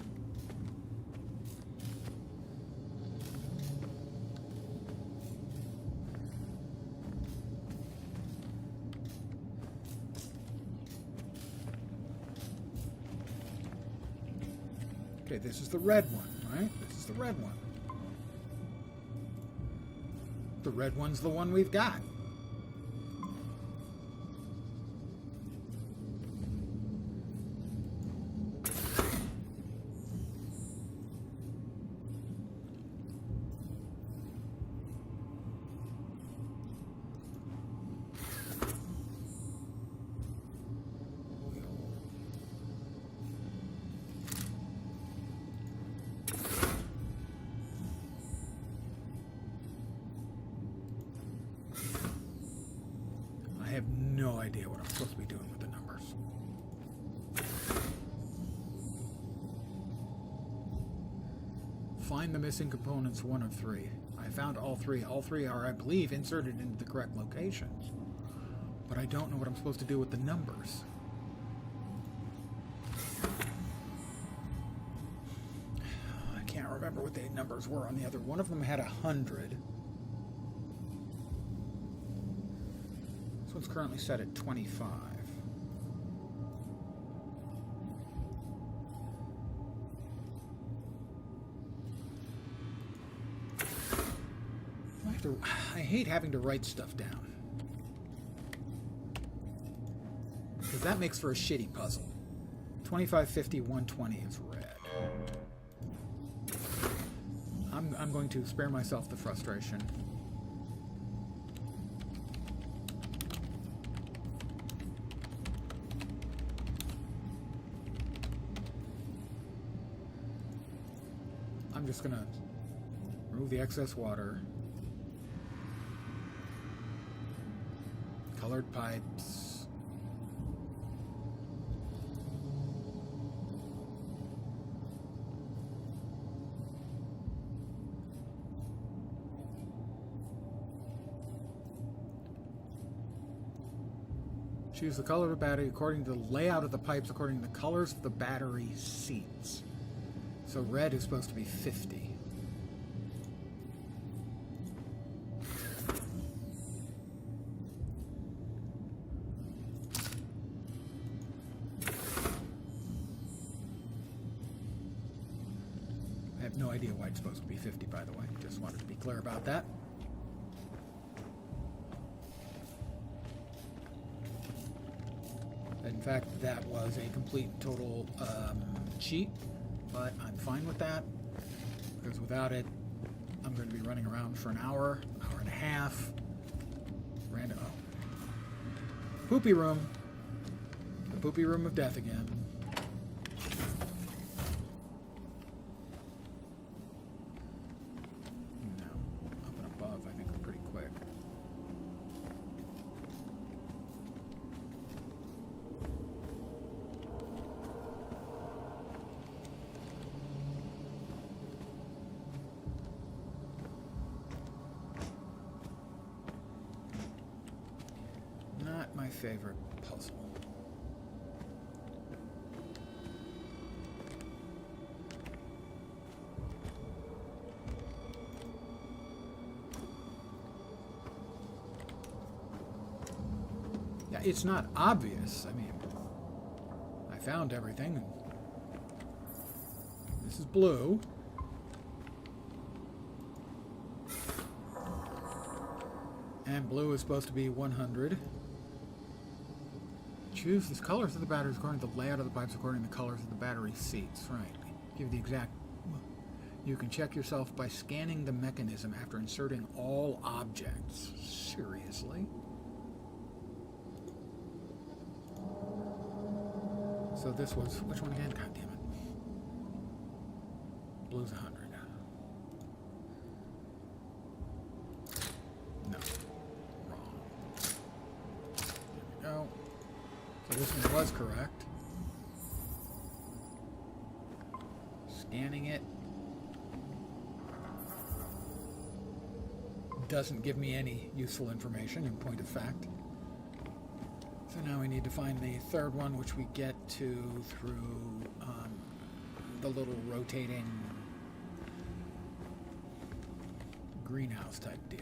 A: Okay, this is the red one, right? This is the red one. The red one's the one we've got. I have no idea what I'm supposed to be doing with the numbers. Find the missing components 1 of 3. I found all 3. All 3 are, I believe, inserted into the correct locations. But I don't know what I'm supposed to do with the numbers. I can't remember what the numbers were on the other. One of them had 100. This one's currently set at 25. I hate having to write stuff down. Because that makes for a shitty puzzle. 25, 50, 120 is red. I'm going to spare myself the frustration. I'm just going to remove the excess water. Colored pipes. Choose the color of the battery according to the layout of the pipes, according to the colors of the battery seats. So red is supposed to be 50. I have no idea why it's supposed to be 50, by the way. Just wanted to be clear about that. In fact, that was a complete total cheat, but I'm fine with that, because without it, I'm going to be running around for an hour and a half. Random. Oh. Poopy room. The poopy room of death again. favorite puzzle. Yeah, it's not obvious. I mean, I found everything. This is blue. And blue is supposed to be 100. Choose the colors of the batteries according to the layout of the pipes according to the colors of the battery seats. Right. Give the exact... You can check yourself by scanning the mechanism after inserting all objects. Seriously? So this was... Which one again? God damn it. Blue's 100. No. Wrong. There we go. So this one was correct. Scanning it. Doesn't give me any useful information in point of fact. So now we need to find the third one, which we get to through the little rotating greenhouse type deal.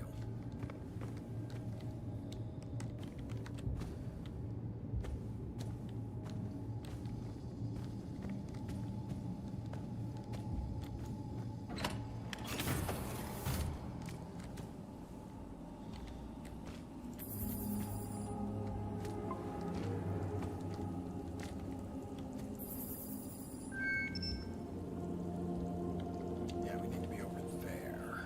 A: Yeah, we need to be over there.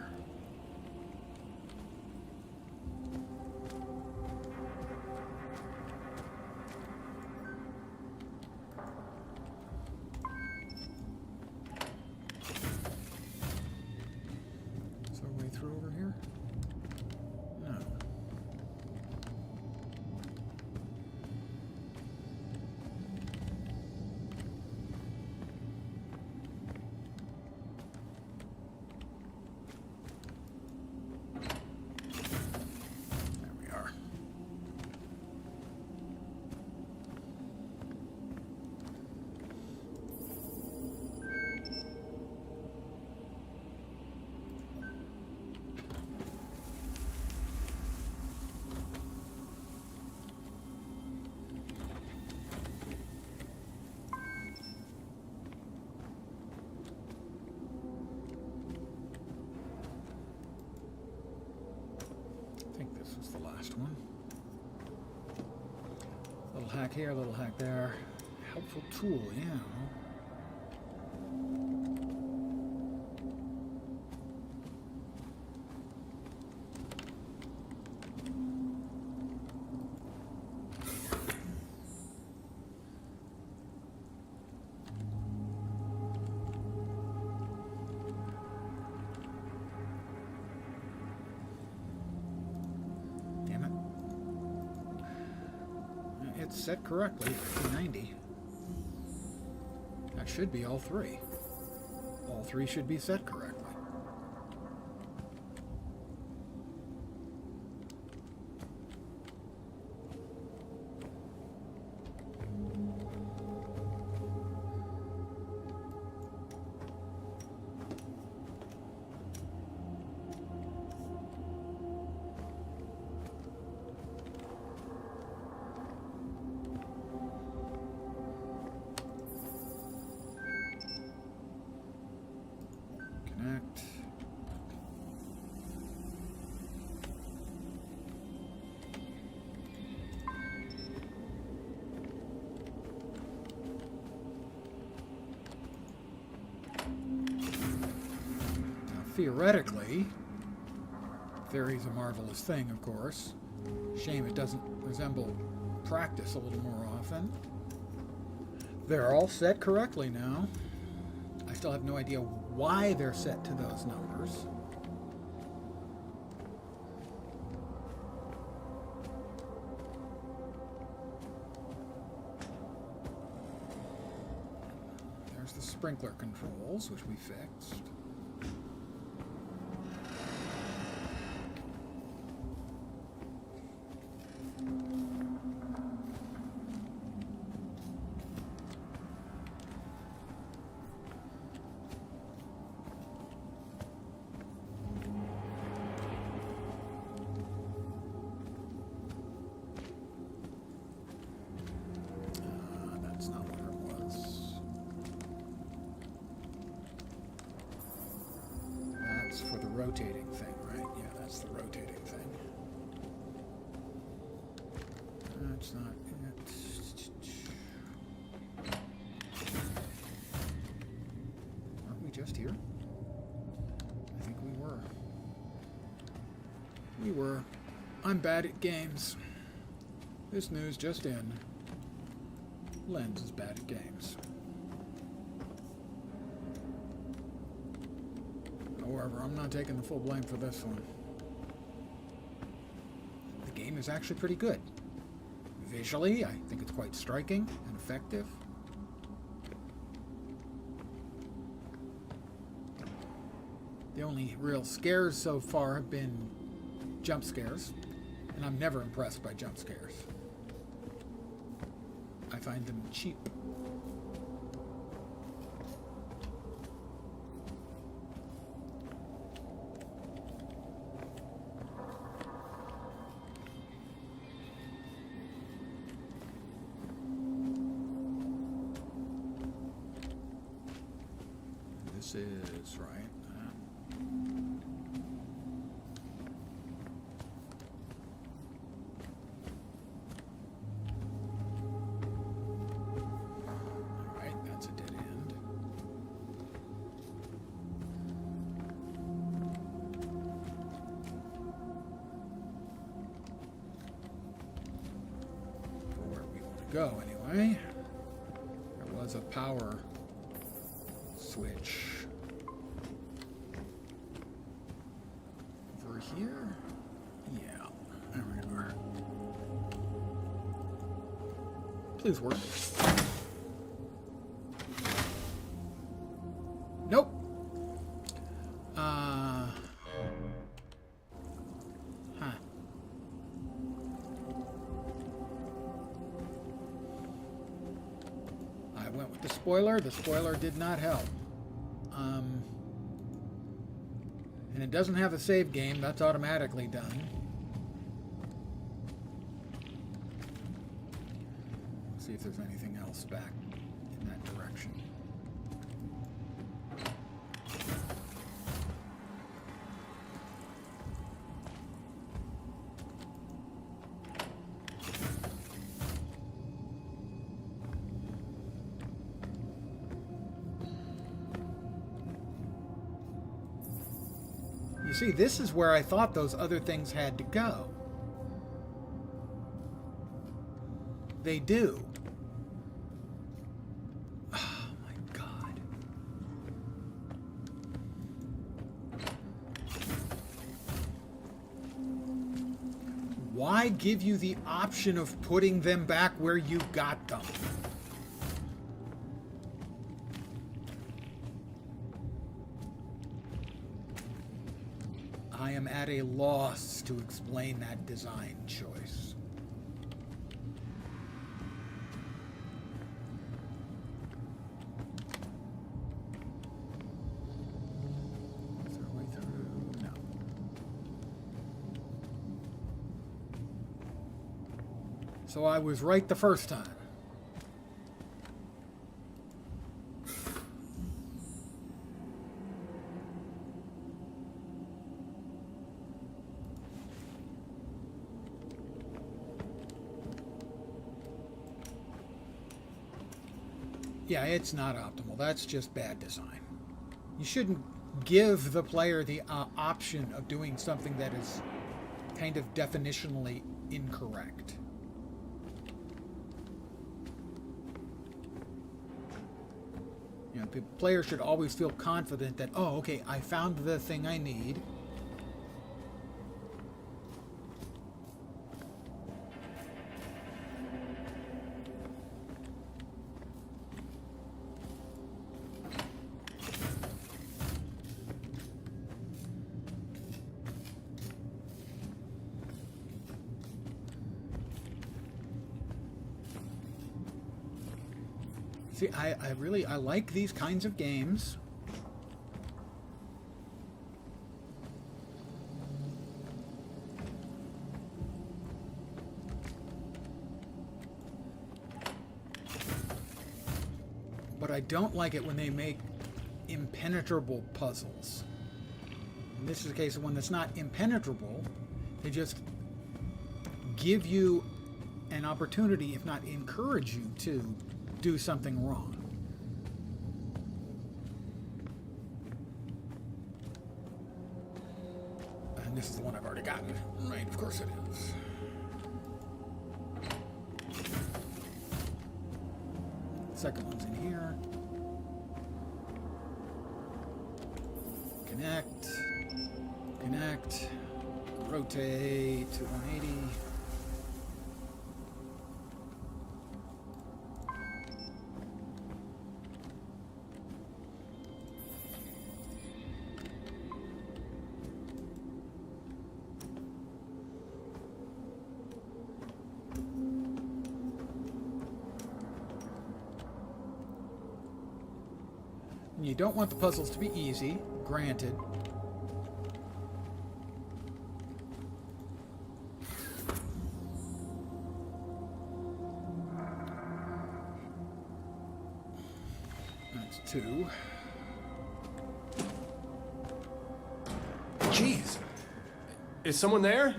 A: Is there a way through over here? No. There we are. I think this was the last one. Little hack here, little hack there. Helpful tool, yeah. Damn it. It's set correctly, 90. That should be all three. All three should be set correctly. Connect. Now, theoretically, theory's a marvelous thing, of course. Shame it doesn't resemble practice a little more often. They're all set correctly now. I still have no idea why they're set to those numbers. There's the sprinkler controls, which we fixed. rotating thing, right? Yeah, that's the rotating thing. That's not it. Aren't we just here? I think we were. We were. I'm bad at games. This news just in. Lens is bad at games. However, I'm not taking the full blame for this one. The game is actually pretty good. Visually, I think it's quite striking and effective. The only real scares so far have been jump scares, and I'm never impressed by jump scares. I find them cheap. This is right. Alright, that's a dead end. Where we want to go, anyway. There was a power switch. Over here? Yeah, there we are. Please work. Nope. Huh. I went with the spoiler. The spoiler did not help. And it doesn't have a save game. That's automatically done. Let's see if there's anything else back in that direction. You see, this is where I thought those other things had to go. They do. Oh my God. Why give you the option of putting them back where you got them? I am at a loss to explain that design choice. Is there a way through? No. So I was right the first time. Yeah, it's not optimal. That's just bad design. You shouldn't give the player the option of doing something that is kind of definitionally incorrect. You know, the player should always feel confident that, oh, okay, I found the thing I need. See, I like these kinds of games. But I don't like it when they make impenetrable puzzles. And this is a case of one that's not impenetrable. They just give you an opportunity, if not encourage you to do something wrong. And this is the one I've already gotten. Right, of course it is. Second one's in here. Connect. Connect. Rotate to 180. You don't want the puzzles to be easy, granted. That's 2.
B: Jeez. Is someone there?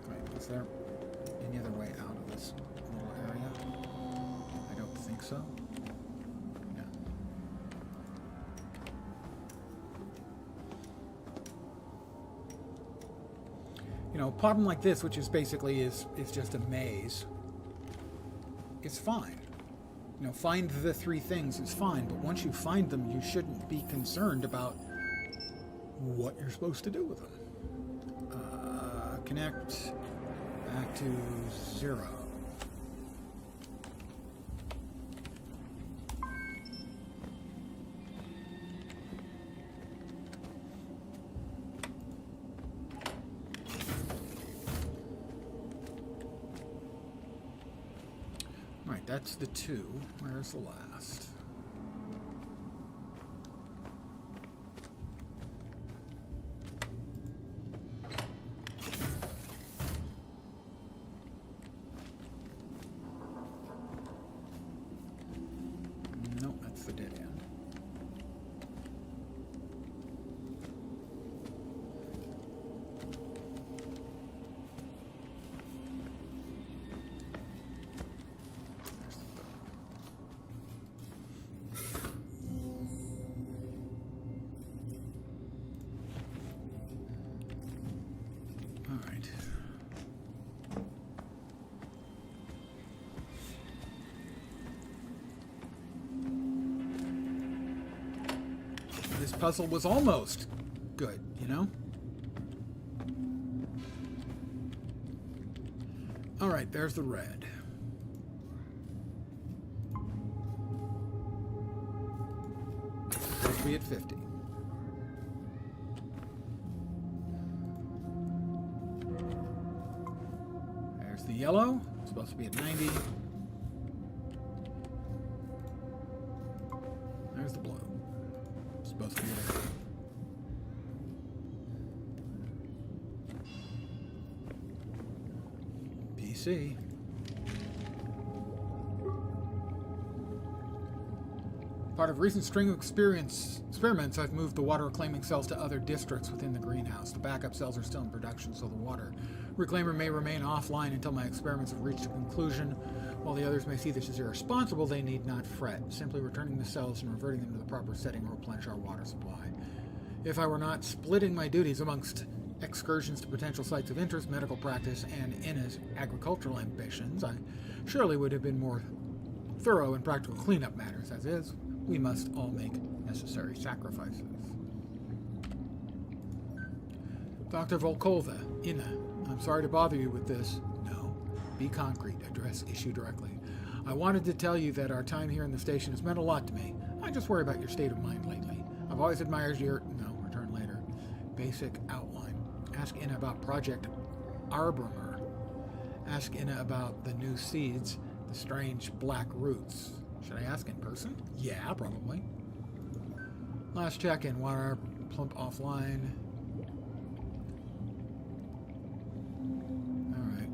A: Wait, is there any other way out of this little area? I don't think so. No. You know, a problem like this, which is basically is just a maze, it's fine. You know, find the 3 things is fine, but once you find them, you shouldn't be concerned about what you're supposed to do with them. Connect back to 0. Alright, that's the 2. Where's the last? Nope, that's the dead end. Alright. This puzzle was almost good, you know? Alright, there's the red. Supposed to be at 50. There's the yellow. Supposed to be at 90. There's the blue. Supposed to be at 80. PC. Part of a recent string of experiments, I've moved the water reclaiming cells to other districts within the greenhouse. The backup cells are still in production, so the water reclaimer may remain offline until my experiments have reached a conclusion. While the others may see this as irresponsible, they need not fret. Simply returning the cells and reverting them to the proper setting will replenish our water supply. If I were not splitting my duties amongst excursions to potential sites of interest, medical practice, and Inna's agricultural ambitions, I surely would have been more thorough in practical cleanup matters. As is, we must all make necessary sacrifices. Dr. Volkova, Inna, I'm sorry to bother you with this. No, be concrete, address issue directly. I wanted to tell you that our time here in the station has meant a lot to me. I just worry about your state of mind lately. I've always admired your... No, return later. Basic outline. Ask Inna about Project Arboremer. Ask Inna about the new seeds, the strange black roots. Should I ask in person? Yeah, probably. Last check-in. Water plump offline. Alright.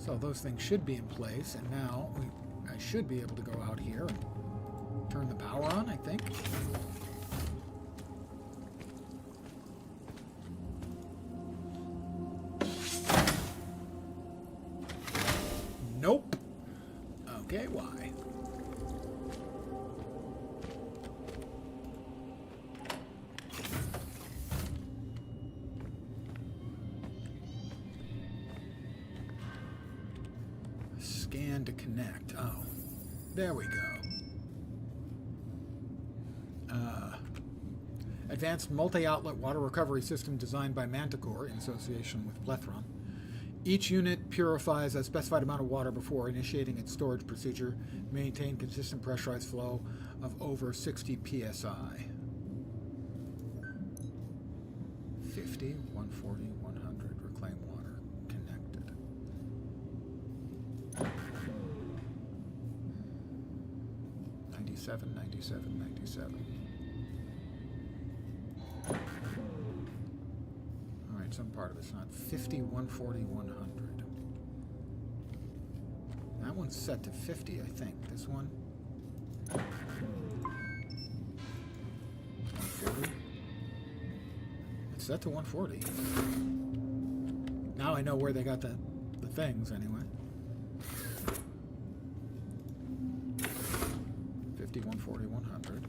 A: So those things should be in place, and now I should be able to go out here and turn the power on, I think. Nope. Okay, why? Scan to connect. Oh, there we go. Advanced multi-outlet water recovery system designed by Manticore in association with Plethron. Each unit purifies a specified amount of water before initiating its storage procedure. Maintain consistent pressurized flow of over 60 psi. 50, 140, 100. Reclaim water. Connected. $97, $97, $97. Alright, some part of it's not. 50, 140, 100. That one's set to 50, I think. This one? 140. It's set to 140. Now I know where they got the things, anyway. 50, 140, 100.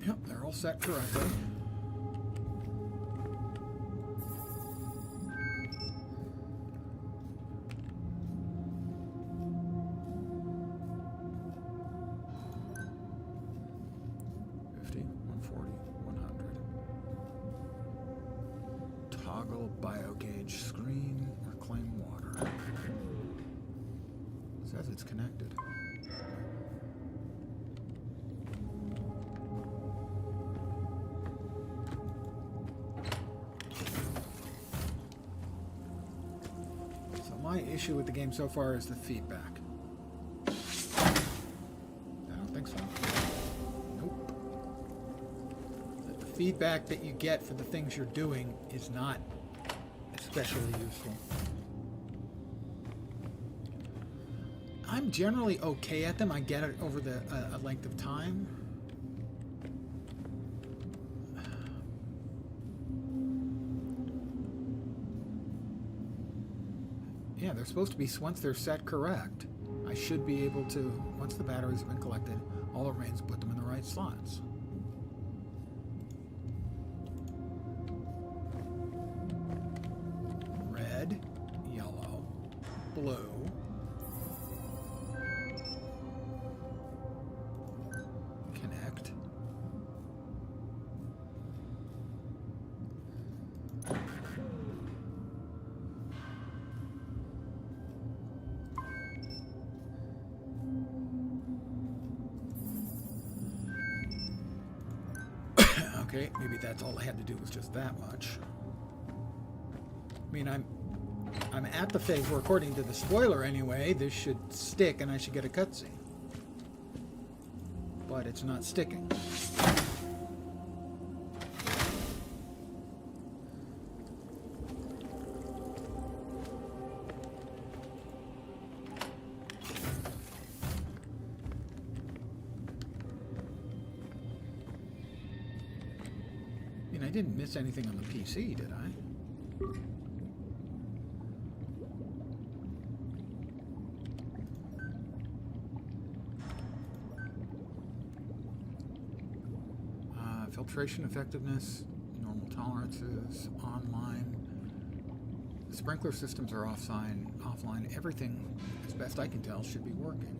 A: Yep, they're all set correctly. Toggle biogauge screen, reclaim water. It says it's connected. So my issue with the game so far is the feedback. I don't think so. Nope. The feedback that you get for the things you're doing is not especially useful. I'm generally okay at them. I get it over the a length of time. Yeah, they're supposed to be, once they're set correct, I should be able to, once the batteries have been collected, all that remains is put them in the right slots. Red, yellow, blue. Connect. Okay, maybe that's all I had to do was just that much. I mean, I'm at the phase where, according to the spoiler anyway, this should stick and I should get a cutscene. But it's not sticking. I mean, I didn't miss anything on the PC, did I? Filtration effectiveness, normal tolerances, online. The sprinkler systems are offline. Everything, as best I can tell, should be working.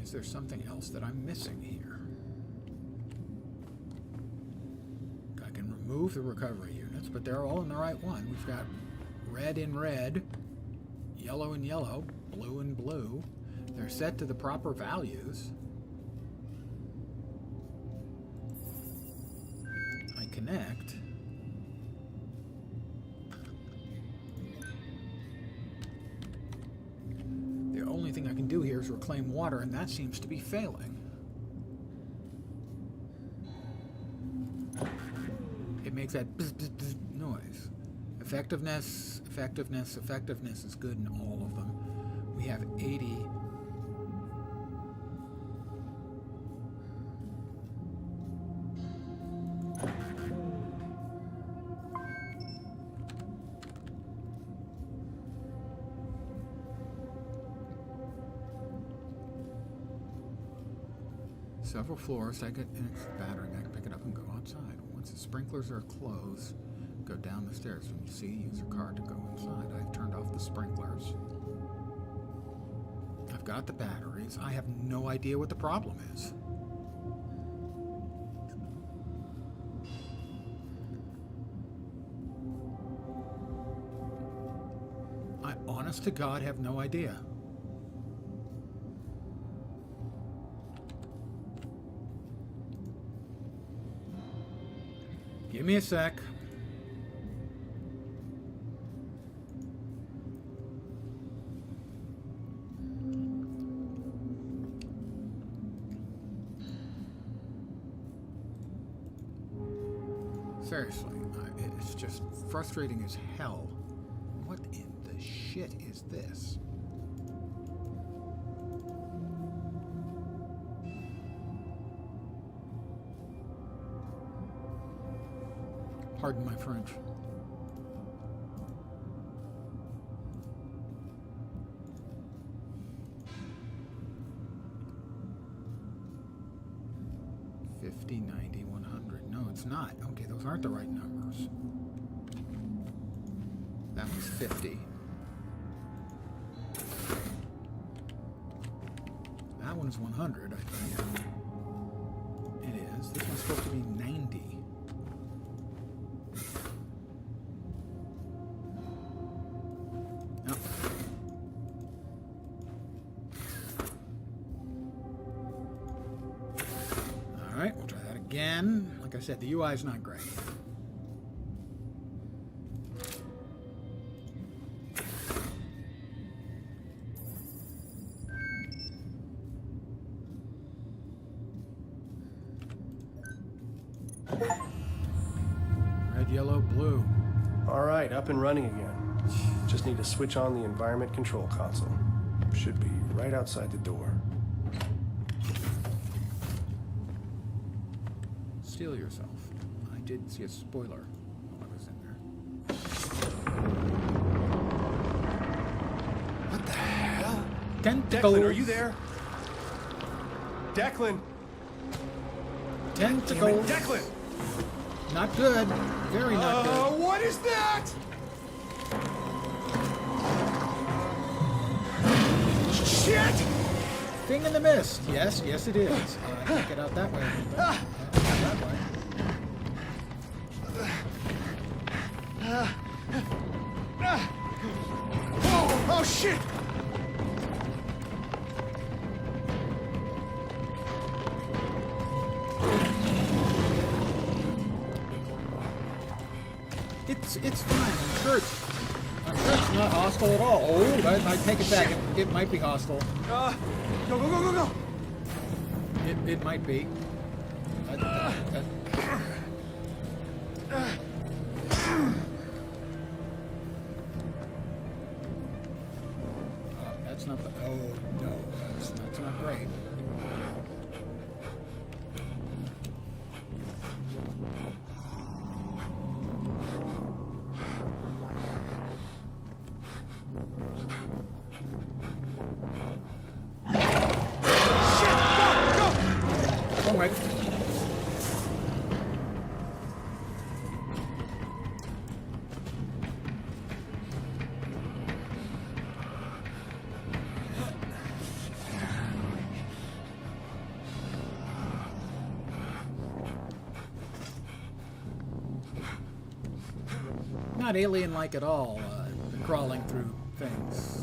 A: Is there something else that I'm missing here? I can remove the recovery units, but they're all in the right one. We've got red in red, yellow in yellow, blue in blue. They're set to the proper values. I connect. The only thing I can do here is reclaim water, and that seems to be failing. makes that bzz, bzz, bzz noise. Effectiveness is good in all of them. We have 80. Several floors. I get an battering. I can pick it up and go outside. Once the sprinklers are closed, go down the stairs. When you see, use your card to go inside. I've turned off the sprinklers. I've got the batteries. I have no idea what the problem is. I, honest to God, have no idea. Give me a sec. Seriously, it's just frustrating as hell. What in the shit is this? Pardon my French. $50, $90, $100. No, it's not. Okay, those aren't the right numbers. That was 50. That one is 100, I think. It is. This one's supposed to be 90. No. All right, we'll try that again. Like I said, the UI is not great. Red, yellow, blue.
B: All right, up and running again. Just need to switch on the environment control console. Should be right outside the door.
A: Steel yourself. I did see a spoiler while I was in there.
B: What the hell?
A: Tentacles.
B: Declan, are you there? Declan!
A: Tentacles.
B: Damn it, Declan!
A: Not good. Very not good.
B: What is that? Shit!
A: Thing in the mist. Yes, yes it is. I can't get out that way. That way.
B: Oh shit!
A: It's fine. I'm sure it's not hostile at all. Oh, I take it back. It might be hostile.
B: Go!
A: It might be. That's not the. Oh no, that's not great. All right. Not alien-like at all, crawling through things.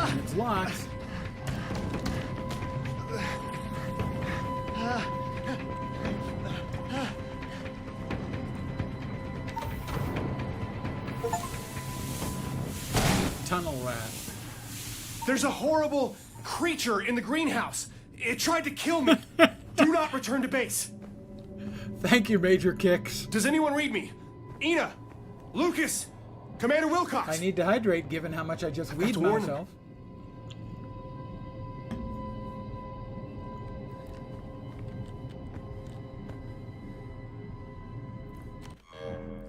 A: And it's locked. tunnel rat.
B: There's a horrible creature in the greenhouse. It tried to kill me. Do not return to base.
A: Thank you, Major Kicks.
B: Does anyone read me? Ina, Lucas, Commander Wilcox.
A: I need to hydrate given how much I just weed
B: to warn them.
A: myself.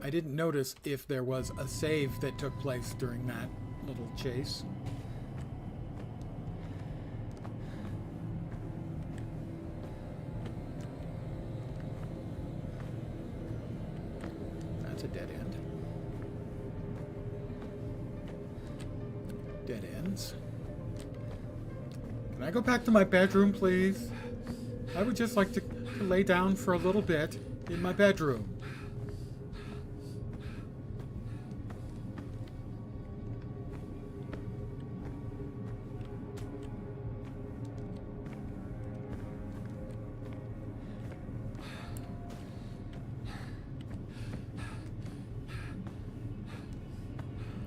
A: I didn't notice if there was a save that took place during that little chase. That's a dead end. Dead ends. Can I go back to my bedroom, please? I would just like to lay down for a little bit in my bedroom.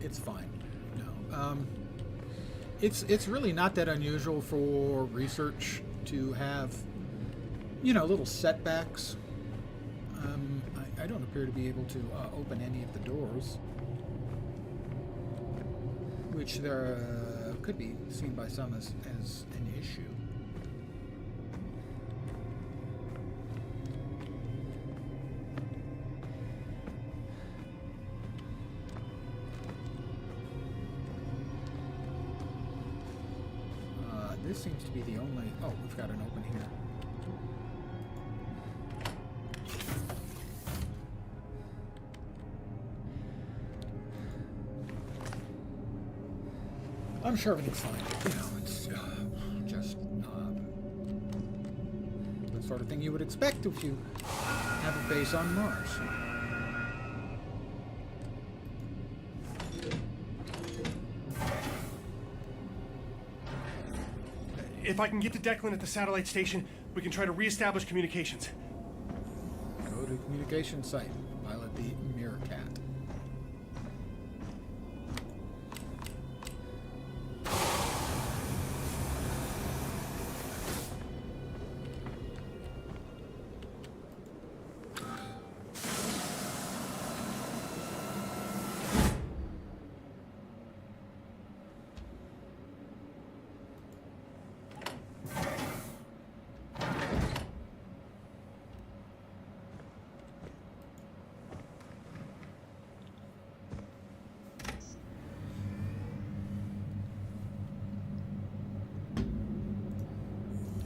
A: It's fine. No. It's really not that unusual for research to have, little setbacks. I don't appear to be able to open any of the doors, which there could be seen by some as an issue. This seems to be the only... Oh, we've got an open here. I'm sure everything's fine. It's just the sort of thing you would expect if you have a base on Mars.
B: If I can get to Declan at the satellite station, we can try to reestablish communications.
A: Go to the communication site. Pilot the Meerkat.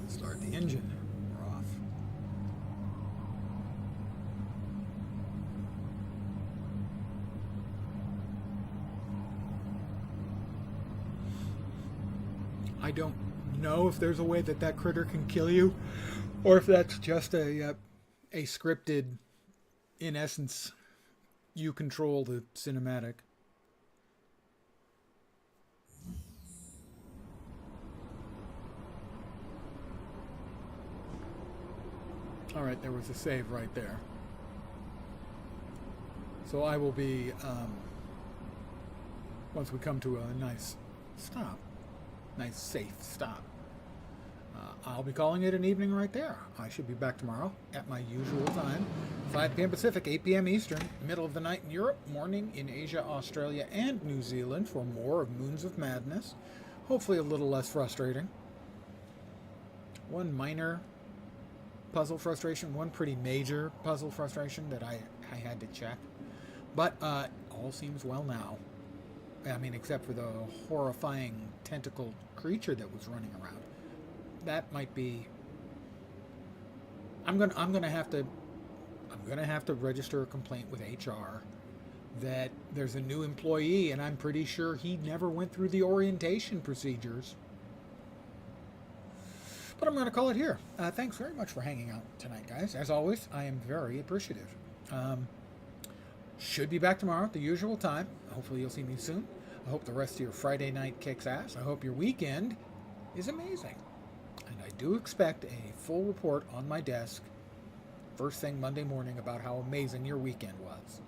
A: Start the engine. We're off. I don't know if there's a way that critter can kill you, or if that's just a scripted, in essence, you control the cinematic. All right, there was a save right there. So I will be, once we come to a nice stop, nice safe stop, I'll be calling it an evening right there. I should be back tomorrow at my usual time, 5 p.m. Pacific, 8 p.m. Eastern, middle of the night in Europe, morning in Asia, Australia, and New Zealand for more of Moons of Madness. Hopefully a little less frustrating. One minor puzzle frustration, one pretty major puzzle frustration that I had to check. But all seems well now. I mean, except for the horrifying tentacle creature that was running around. That might be... I'm gonna have to register a complaint with HR that there's a new employee and I'm pretty sure he never went through the orientation procedures. But I'm going to call it here. Thanks very much for hanging out tonight, guys. As always, I am very appreciative. Should be back tomorrow at the usual time. Hopefully you'll see me soon. I hope the rest of your Friday night kicks ass. I hope your weekend is amazing. And I do expect a full report on my desk first thing Monday morning about how amazing your weekend was.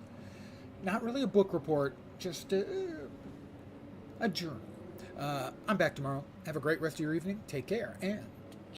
A: Not really a book report, just a adjourn. I'm back tomorrow. Have a great rest of your evening. Take care, and